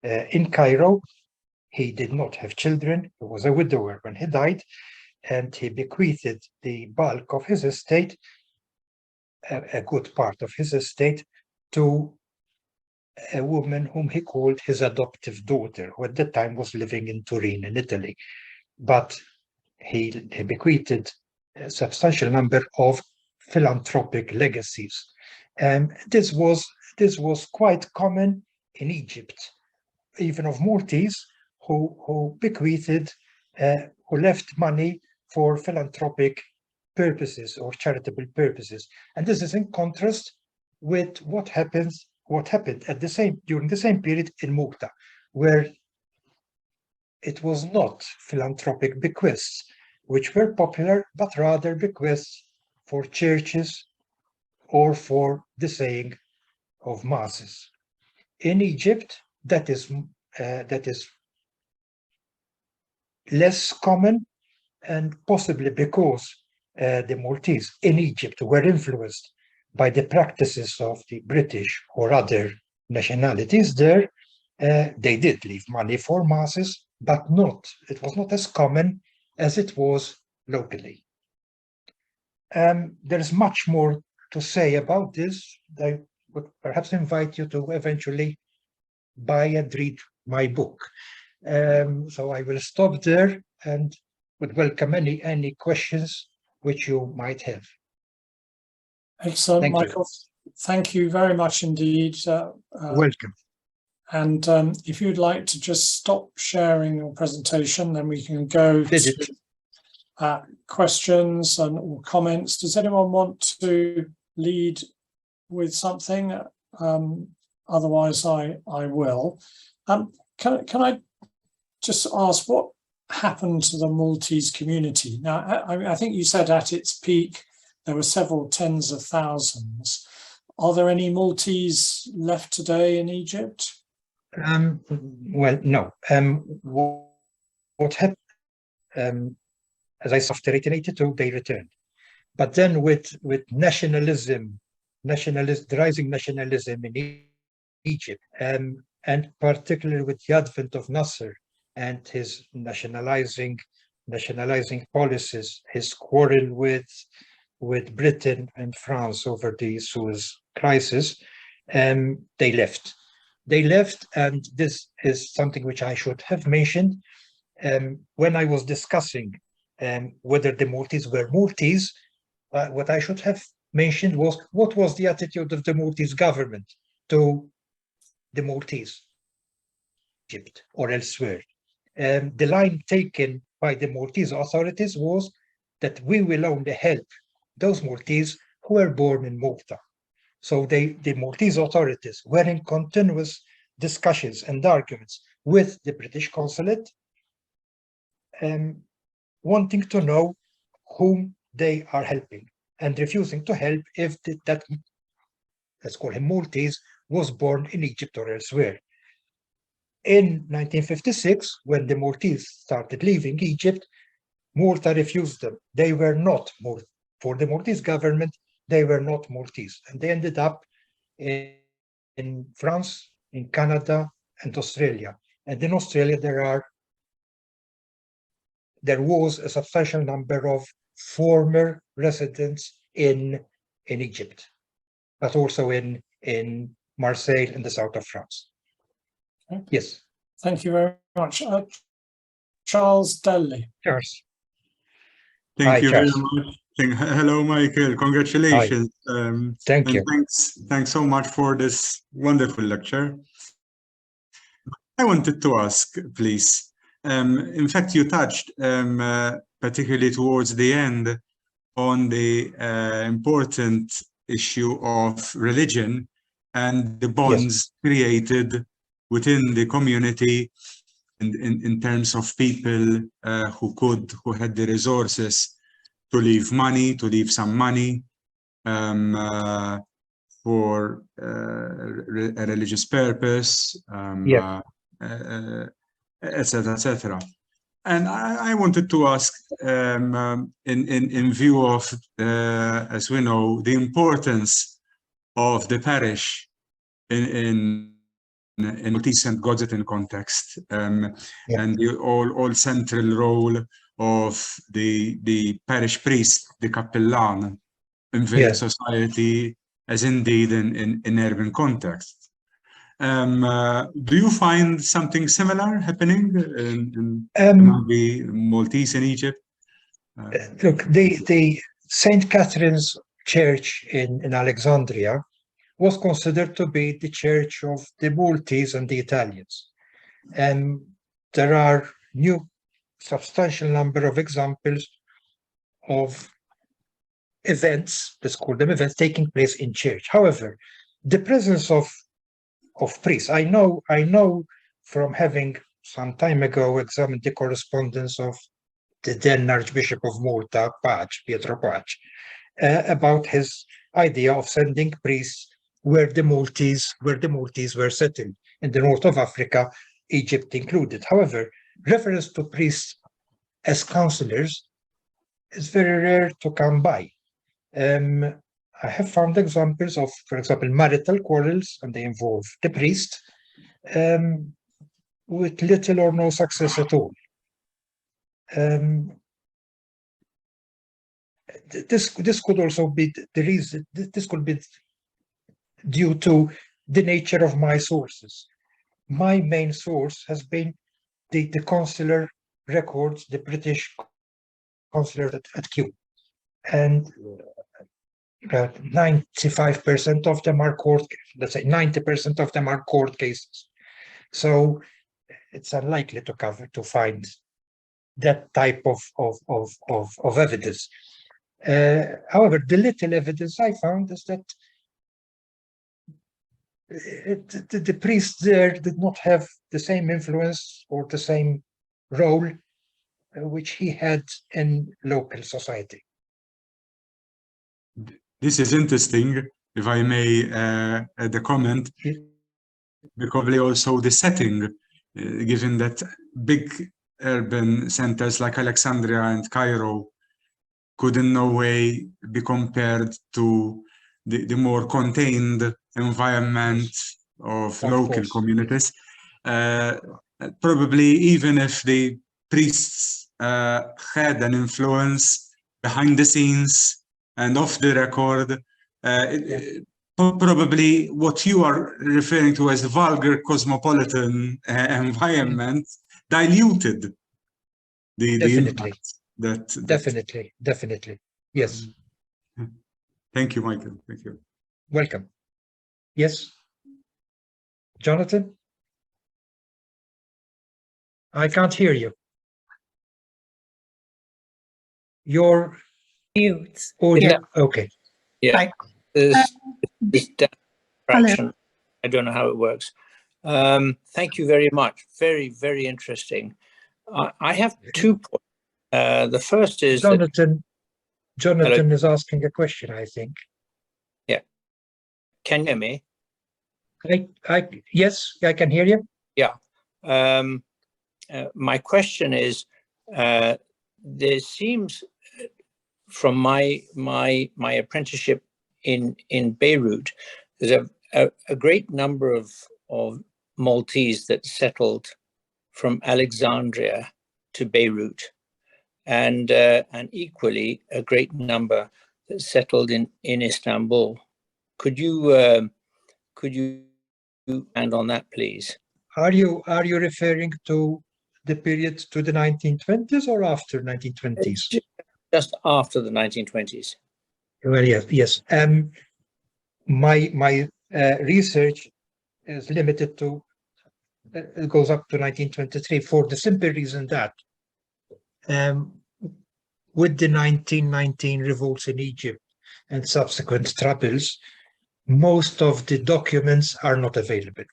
Speaker 2: in Cairo. He did not have children. He was a widower when he died, and he bequeathed the bulk of his estate, a good part of his estate, to a woman whom he called his adoptive daughter, who at that time was living in Turin in Italy. But he bequeathed a substantial number of philanthropic legacies. And this was quite common in Egypt, even of Maltese, who bequeathed, who left money for philanthropic purposes or charitable purposes. And this is in contrast with what happened during the same period in Malta, where it was not philanthropic bequests which were popular, but rather bequests for churches or for the saying of masses. In Egypt, that is less common, and possibly because the Maltese in Egypt were influenced by the practices of the British or other nationalities there. They did leave money for masses, but it was not as common as it was locally. There is much more to say about this. I would perhaps invite you to eventually buy and read my book. So I will stop there and would welcome any questions which you might have.
Speaker 1: Excellent,
Speaker 2: Thank
Speaker 1: Michael. Thank you very much indeed.
Speaker 2: Welcome.
Speaker 1: And if you'd like to just stop sharing your presentation, then we can go to questions or comments. Does anyone want to lead with something? Otherwise, I will. Can I just ask what happened to the Maltese community? Now, I think you said at its peak, there were several tens of thousands. Are there any Maltese left today in Egypt?
Speaker 2: Well, no. What happened, as I said, after 1882, they returned. But then with nationalism, the rising nationalism in Egypt, and particularly with the advent of Nasser and his nationalizing policies, his quarrel with Britain and France over the Suez crisis, they left. And this is something which I should have mentioned when I was discussing whether the Maltese were Maltese. What I should have mentioned was what was the attitude of the Maltese government to the Maltese, Egypt or elsewhere. The line taken by the Maltese authorities was that we will only help those Maltese who were born in Malta. So the Maltese authorities were in continuous discussions and arguments with the British consulate, wanting to know whom they are helping and refusing to help if that, let's call him Maltese, was born in Egypt or elsewhere. In 1956, when the Maltese started leaving Egypt, Malta refused them. They were not Maltese. For the Maltese government, they were not Maltese. And they ended up in France, in Canada, and Australia. And in Australia, there was a substantial number of former residents in Egypt, but also in Marseille in the south of France.
Speaker 1: Okay.
Speaker 2: Yes.
Speaker 1: Thank you very much. Charles Delly.
Speaker 2: Charles.
Speaker 3: Thank you
Speaker 2: Charles.
Speaker 3: very much. Hello, Michael. Congratulations.
Speaker 2: Thank you.
Speaker 3: Thanks so much for this wonderful lecture. I wanted to ask, please. In fact, you touched particularly towards the end on the important issue of religion and the bonds created within the community in terms of people who had the resources to leave money, to leave some money for a religious purpose, etc., etc. And I wanted to ask, in view of, as we know, the importance of the parish in Maltese and Godston context, and the all central role of the parish priest, the capellan, in village society, as indeed in urban context. Do you find something similar happening among the Maltese in Egypt?
Speaker 2: Look, the St. Catherine's Church in Alexandria was considered to be the church of the Maltese and the Italians. And there are substantial number of examples of events, let's call them events, taking place in church. However, the presence of priests, I know from having some time ago examined the correspondence of the then Archbishop of Malta, Pietro Pace, about his idea of sending priests where the Maltese were settled, in the north of Africa, Egypt included. However, reference to priests as counselors is very rare to come by. I have found examples of, for example, marital quarrels, and they involve the priest, with little or no success at all. This could also be the reason. This could be due to the nature of my sources. My main source has been the consular records, the British consular at Kew, and 95% of them are court. Let's say 90% of them are court cases. So it's unlikely to find that type of evidence. However, the little evidence I found is that the priest there did not have the same influence or the same role which he had in local society.
Speaker 3: This is interesting, if I may add a comment, because also the setting, given that big urban centers like Alexandria and Cairo could in no way be compared to the more contained environment of local communities. Probably even if the priests had an influence behind the scenes and off the record, probably what you are referring to as the vulgar cosmopolitan environment diluted the impact that
Speaker 2: Definitely. Yes.
Speaker 3: Thank you, Michael. Thank you.
Speaker 2: Welcome. Yes. Jonathan? I can't hear you. You're
Speaker 4: mute.
Speaker 2: audio.
Speaker 4: Yeah.
Speaker 2: Okay.
Speaker 4: Yeah. This fraction. I don't know how it works. Thank you very much. Very, very interesting. I have 2 points. The first is
Speaker 2: Jonathan is asking a question, I think.
Speaker 4: Yeah. Can you hear me?
Speaker 2: Yes, I can hear you.
Speaker 4: Yeah. My question is, there seems, from my apprenticeship in Beirut, there's a great number of Maltese that settled from Alexandria to Beirut, and equally a great number that settled in Istanbul. Could you expand on that, please?
Speaker 2: Are you referring to the period to the 1920s or after 1920s?
Speaker 4: Just after the 1920s.
Speaker 2: Well, yes. My research is limited to it goes up to 1923 for the simple reason that with the 1919 revolts in Egypt and subsequent troubles, most of the documents are not available.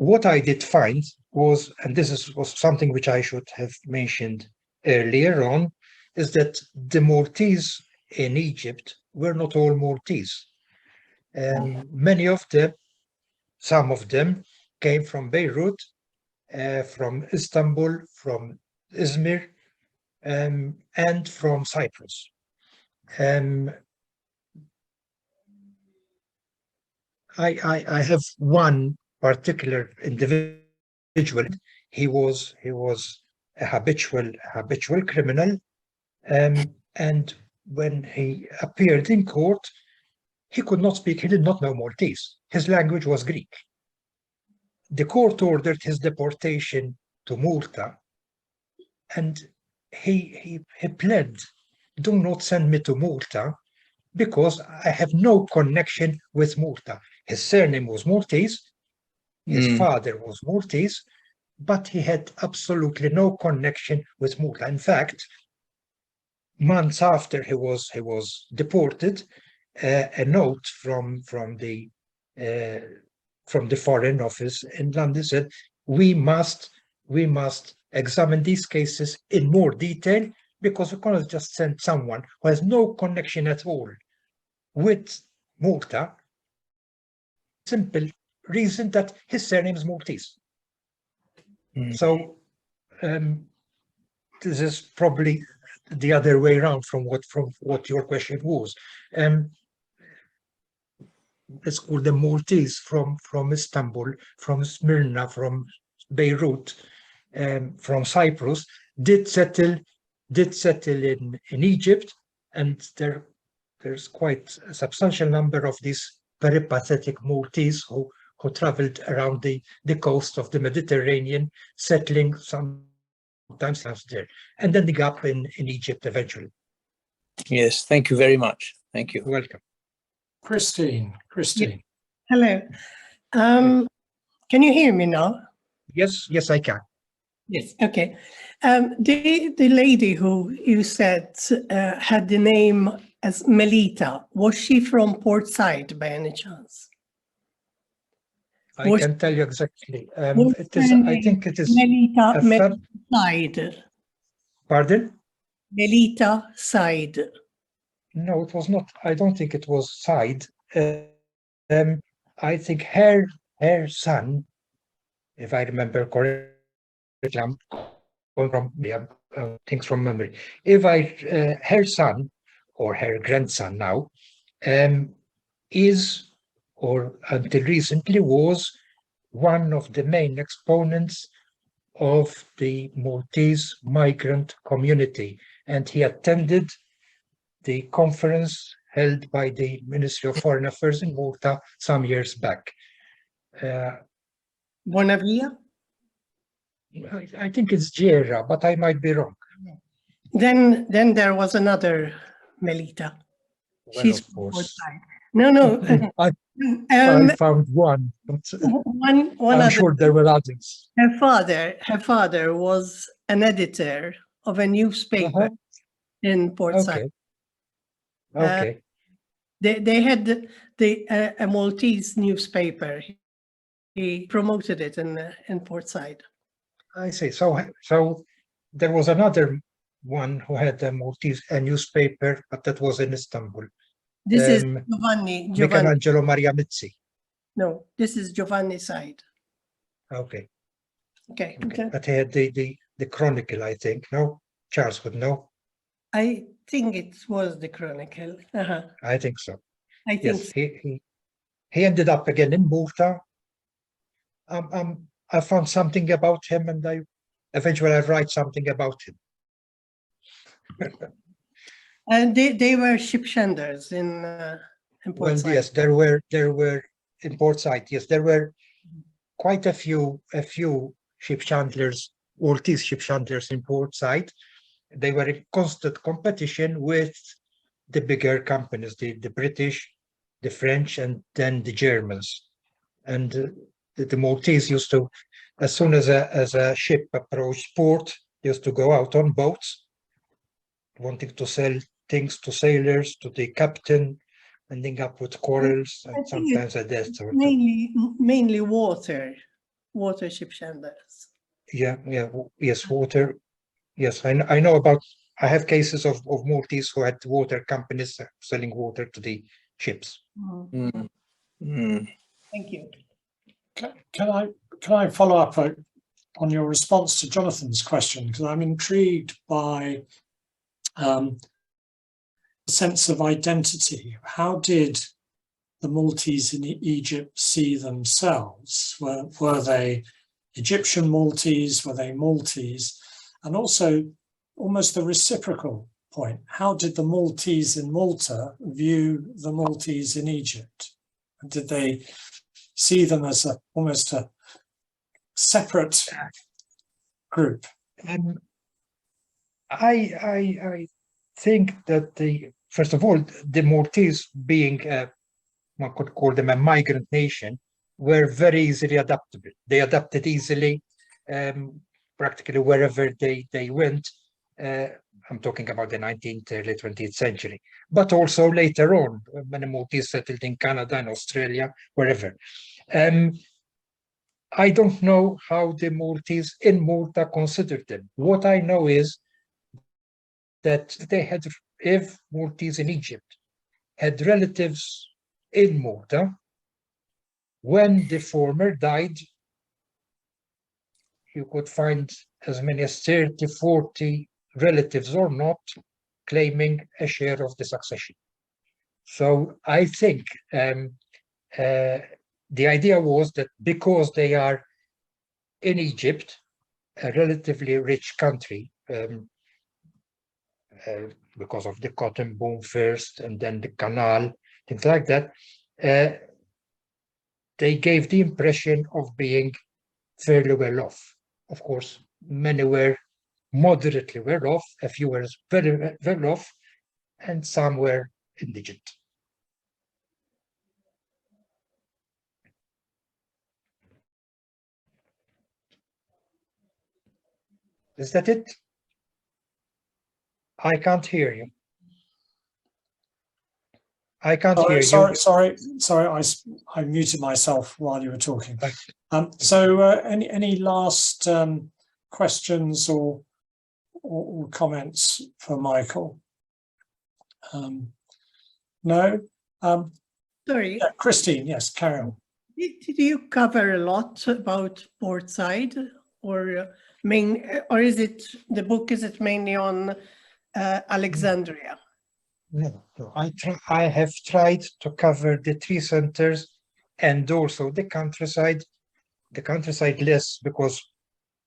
Speaker 2: what I did find was, and was something which I should have mentioned earlier on, is that the Maltese in Egypt were not all Maltese. Many of them, some of them, came from Beirut, from Istanbul, from Izmir, and from Cyprus. I have one particular individual. He was a habitual criminal, and when he appeared in court, he could not speak. He did not know Maltese. His language was Greek. The court ordered his deportation to Malta, and he pled, "Do not send me to Malta, because I have no connection with Malta." His surname was Maltese, his father was Maltese, but he had absolutely no connection with Malta. In fact, months after he was deported, a note from the Foreign Office in London said, we must examine these cases in more detail, because we cannot just send someone who has no connection at all with Malta. Simple reason that his surname is Maltese. So this is probably the other way around from what your question was. Let's call them Maltese from Istanbul, from Smyrna, from Beirut, from Cyprus, did settle in Egypt, and there's quite a substantial number of these peripatetic Maltese who traveled around the coast of the Mediterranean, settling sometimes there, and ending up in Egypt eventually.
Speaker 4: Yes, thank you very much. Thank you.
Speaker 2: Welcome.
Speaker 1: Christine.
Speaker 5: Hello. Can you hear me now?
Speaker 2: Yes, I can.
Speaker 5: Yes. Okay. The lady who you said had the name as Melita, was she from Port Said by any chance?
Speaker 2: I can tell you exactly. It is. I think it is
Speaker 5: Melita Said.
Speaker 2: Pardon?
Speaker 5: Melita Said.
Speaker 2: No, it was not. I don't think it was Said. I think her son, if I remember correctly, I'm going from things from memory. Her son or her grandson now is, or until recently was, one of the main exponents of the Maltese migrant community, and he attended the conference held by the Ministry of Foreign Affairs in Malta some years back.
Speaker 5: Bonavia?
Speaker 2: I think it's Gera, but I might be wrong.
Speaker 5: Then there was another Melita.
Speaker 2: Well,
Speaker 5: She's
Speaker 2: of
Speaker 5: from Port
Speaker 2: course.
Speaker 5: Said. No.
Speaker 2: I found one. But
Speaker 5: one
Speaker 2: I'm
Speaker 5: other.
Speaker 2: sure there were others.
Speaker 5: Her father was an editor of a newspaper in Port Said.
Speaker 2: Okay.
Speaker 5: They had a Maltese newspaper. He promoted it in Port Said.
Speaker 2: I see. So there was another one who had a Maltese newspaper, but that was in Istanbul.
Speaker 5: This is Giovanni.
Speaker 2: Michelangelo Mariamizzi.
Speaker 5: No, this is Giovanni Said.
Speaker 2: Okay.
Speaker 5: Okay.
Speaker 2: But he had the Chronicle, I think. No, Charles would know.
Speaker 5: I think it was the Chronicle.
Speaker 2: I think so.
Speaker 5: I think
Speaker 2: Yes,
Speaker 5: so.
Speaker 2: he ended up again in Malta. I found something about him, and I eventually write something about him.
Speaker 5: And they were ship shanders in Port Said.
Speaker 2: Yes, there were in Port Said. Yes, there were quite a few ship chandlers, Maltese ship chandlers in Port Said. They were in constant competition with the bigger companies, the British, the French, and then the Germans. And the Maltese used to, as soon as a ship approached port, used to go out on boats, wanting to sell things to sailors, to the captain, ending up with quarrels and sometimes a death.
Speaker 5: Mainly water. water ship chandlers.
Speaker 2: Yes, water. Yes, I know about. I have cases of Maltese who had water companies selling water to the ships.
Speaker 4: Mm. Mm.
Speaker 5: Thank you.
Speaker 1: Can I follow up on your response to Jonathan's question? Because I'm intrigued by the sense of identity. How did the Maltese in Egypt see themselves? Were they Egyptian Maltese? Were they Maltese? And also, almost the reciprocal point, how did the Maltese in Malta view the Maltese in Egypt? Did they see them as almost a separate group?
Speaker 2: I think that first of all, the Maltese, being one could call them a migrant nation, were very easily adaptable. They adapted easily, practically wherever they went. I'm talking about the 19th, early 20th century, but also later on, when the Maltese settled in Canada and Australia, wherever. I don't know how the Maltese in Malta considered them. What I know is that if Maltese in Egypt had relatives in Malta, when the former died, you could find as many as 30, 40 relatives or not claiming a share of the succession. So I think the idea was that because they are in Egypt, a relatively rich country, because of the cotton boom first and then the canal, things like that, they gave the impression of being fairly well off. Of course, many were moderately well off, a few were very well off, and some were indigent. Is that it? I can't hear you. I can't hear you.
Speaker 1: Sorry, I muted myself while you were talking. So any last questions or comments for Michael? No?
Speaker 5: Sorry.
Speaker 1: Yeah, Christine, yes, carry on.
Speaker 5: Did you cover a lot about Portside, or is it the book? Is it mainly on Alexandria?
Speaker 2: No. I have tried to cover the three centers and also the countryside. The countryside less, because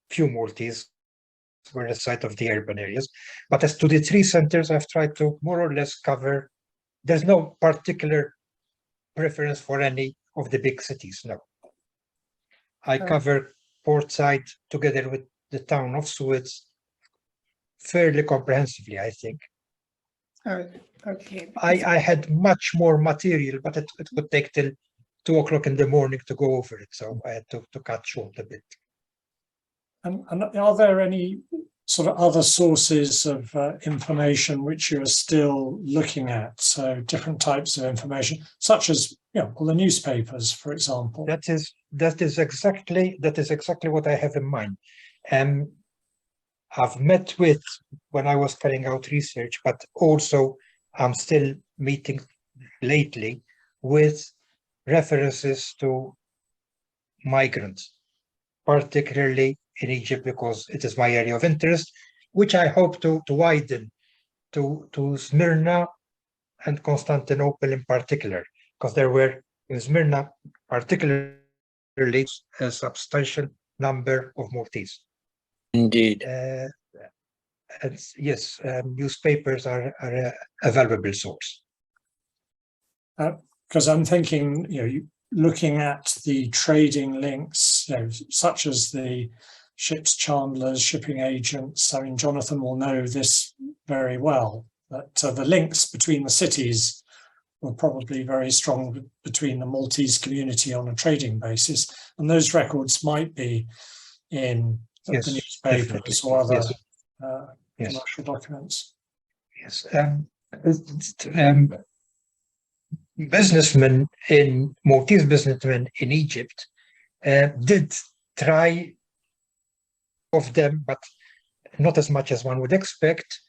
Speaker 2: few Maltese were the site of the urban areas. But as to the three centers, I've tried to more or less cover. There's no particular preference for any of the big cities, no. I cover Portside together with the town of Suez fairly comprehensively, I think.
Speaker 5: Okay.
Speaker 2: I had much more material, but it would take till 2 o'clock in the morning to go over it, so I had to cut short a bit.
Speaker 1: And are there any sort of other sources of information which you are still looking at? So different types of information, such as all the newspapers, for example.
Speaker 2: That is exactly what I have in mind. I've met with, when I was carrying out research, but also I'm still meeting lately with references to migrants, particularly in Egypt, because it is my area of interest, which I hope to widen to Smyrna and Constantinople in particular, because there were in Smyrna particularly a substantial number of Maltese.
Speaker 4: Indeed.
Speaker 2: And yes, newspapers are a valuable source.
Speaker 1: Because I'm thinking, looking at the trading links, such as the ships chandlers, shipping agents. I mean, Jonathan will know this very well, that the links between the cities were probably very strong between the Maltese community on a trading basis, and those records might be in the newspapers
Speaker 2: definitely.
Speaker 1: or other
Speaker 2: Yes.
Speaker 1: commercial documents.
Speaker 2: Yes. Maltese businessmen in Egypt did try of them, but not as much as one would expect.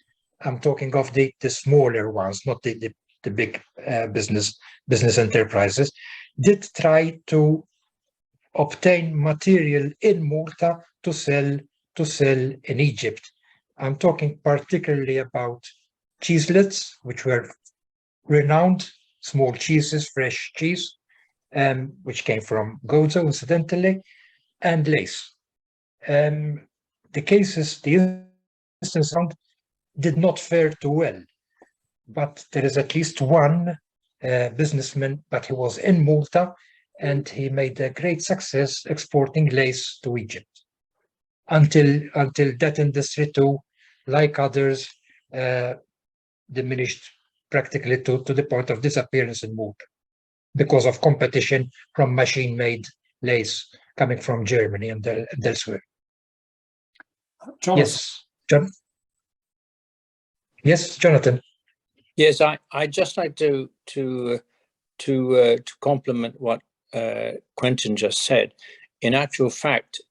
Speaker 2: I'm talking of the smaller ones, not the big business enterprises, did try to obtain material in Malta to sell in Egypt. I'm talking particularly about cheeselets, which were renowned small cheeses, fresh cheese, which came from Gozo, incidentally, and lace. The instance did not fare too well, but there is at least one businessman, but he was in Malta, and he made a great success exporting lace to Egypt. Until that industry too, like others, diminished practically to the point of disappearance in Malta because of competition from machine-made lace coming from Germany and elsewhere.
Speaker 1: Jonathan.
Speaker 2: Yes, John. Yes, Jonathan.
Speaker 4: Yes, I just like to complement what Quentin just said. In actual fact,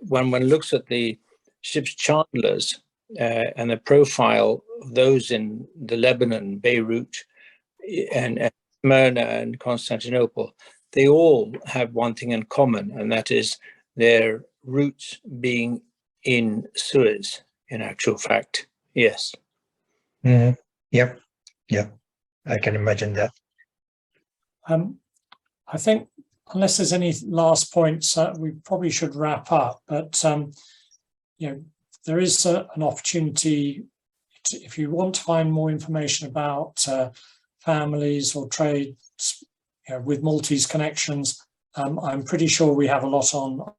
Speaker 4: when one looks at the ship's chandlers and the profile of those in the Lebanon, Beirut, and Smyrna and Constantinople, they all have one thing in common, and that is their roots being in Suez, in actual fact. Yes.
Speaker 2: Mm-hmm. Yep. Yeah, I can imagine that.
Speaker 1: I think unless there's any last points, we probably should wrap up. But there is an opportunity if you want to find more information about families or trades with Maltese connections. I'm pretty sure we have a lot on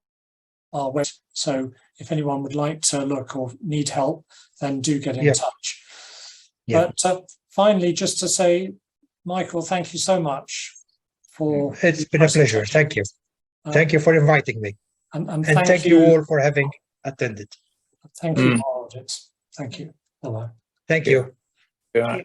Speaker 1: our website. So if anyone would like to look or need help, then do get in touch. Yeah. But finally, just to say, Michael, thank you so much for.
Speaker 2: It's been a pleasure. Thank you. Thank you for inviting me. And thank you all for having attended.
Speaker 1: Thank you, our audience. Thank you. Bye-bye.
Speaker 2: Thank you.
Speaker 4: Yeah.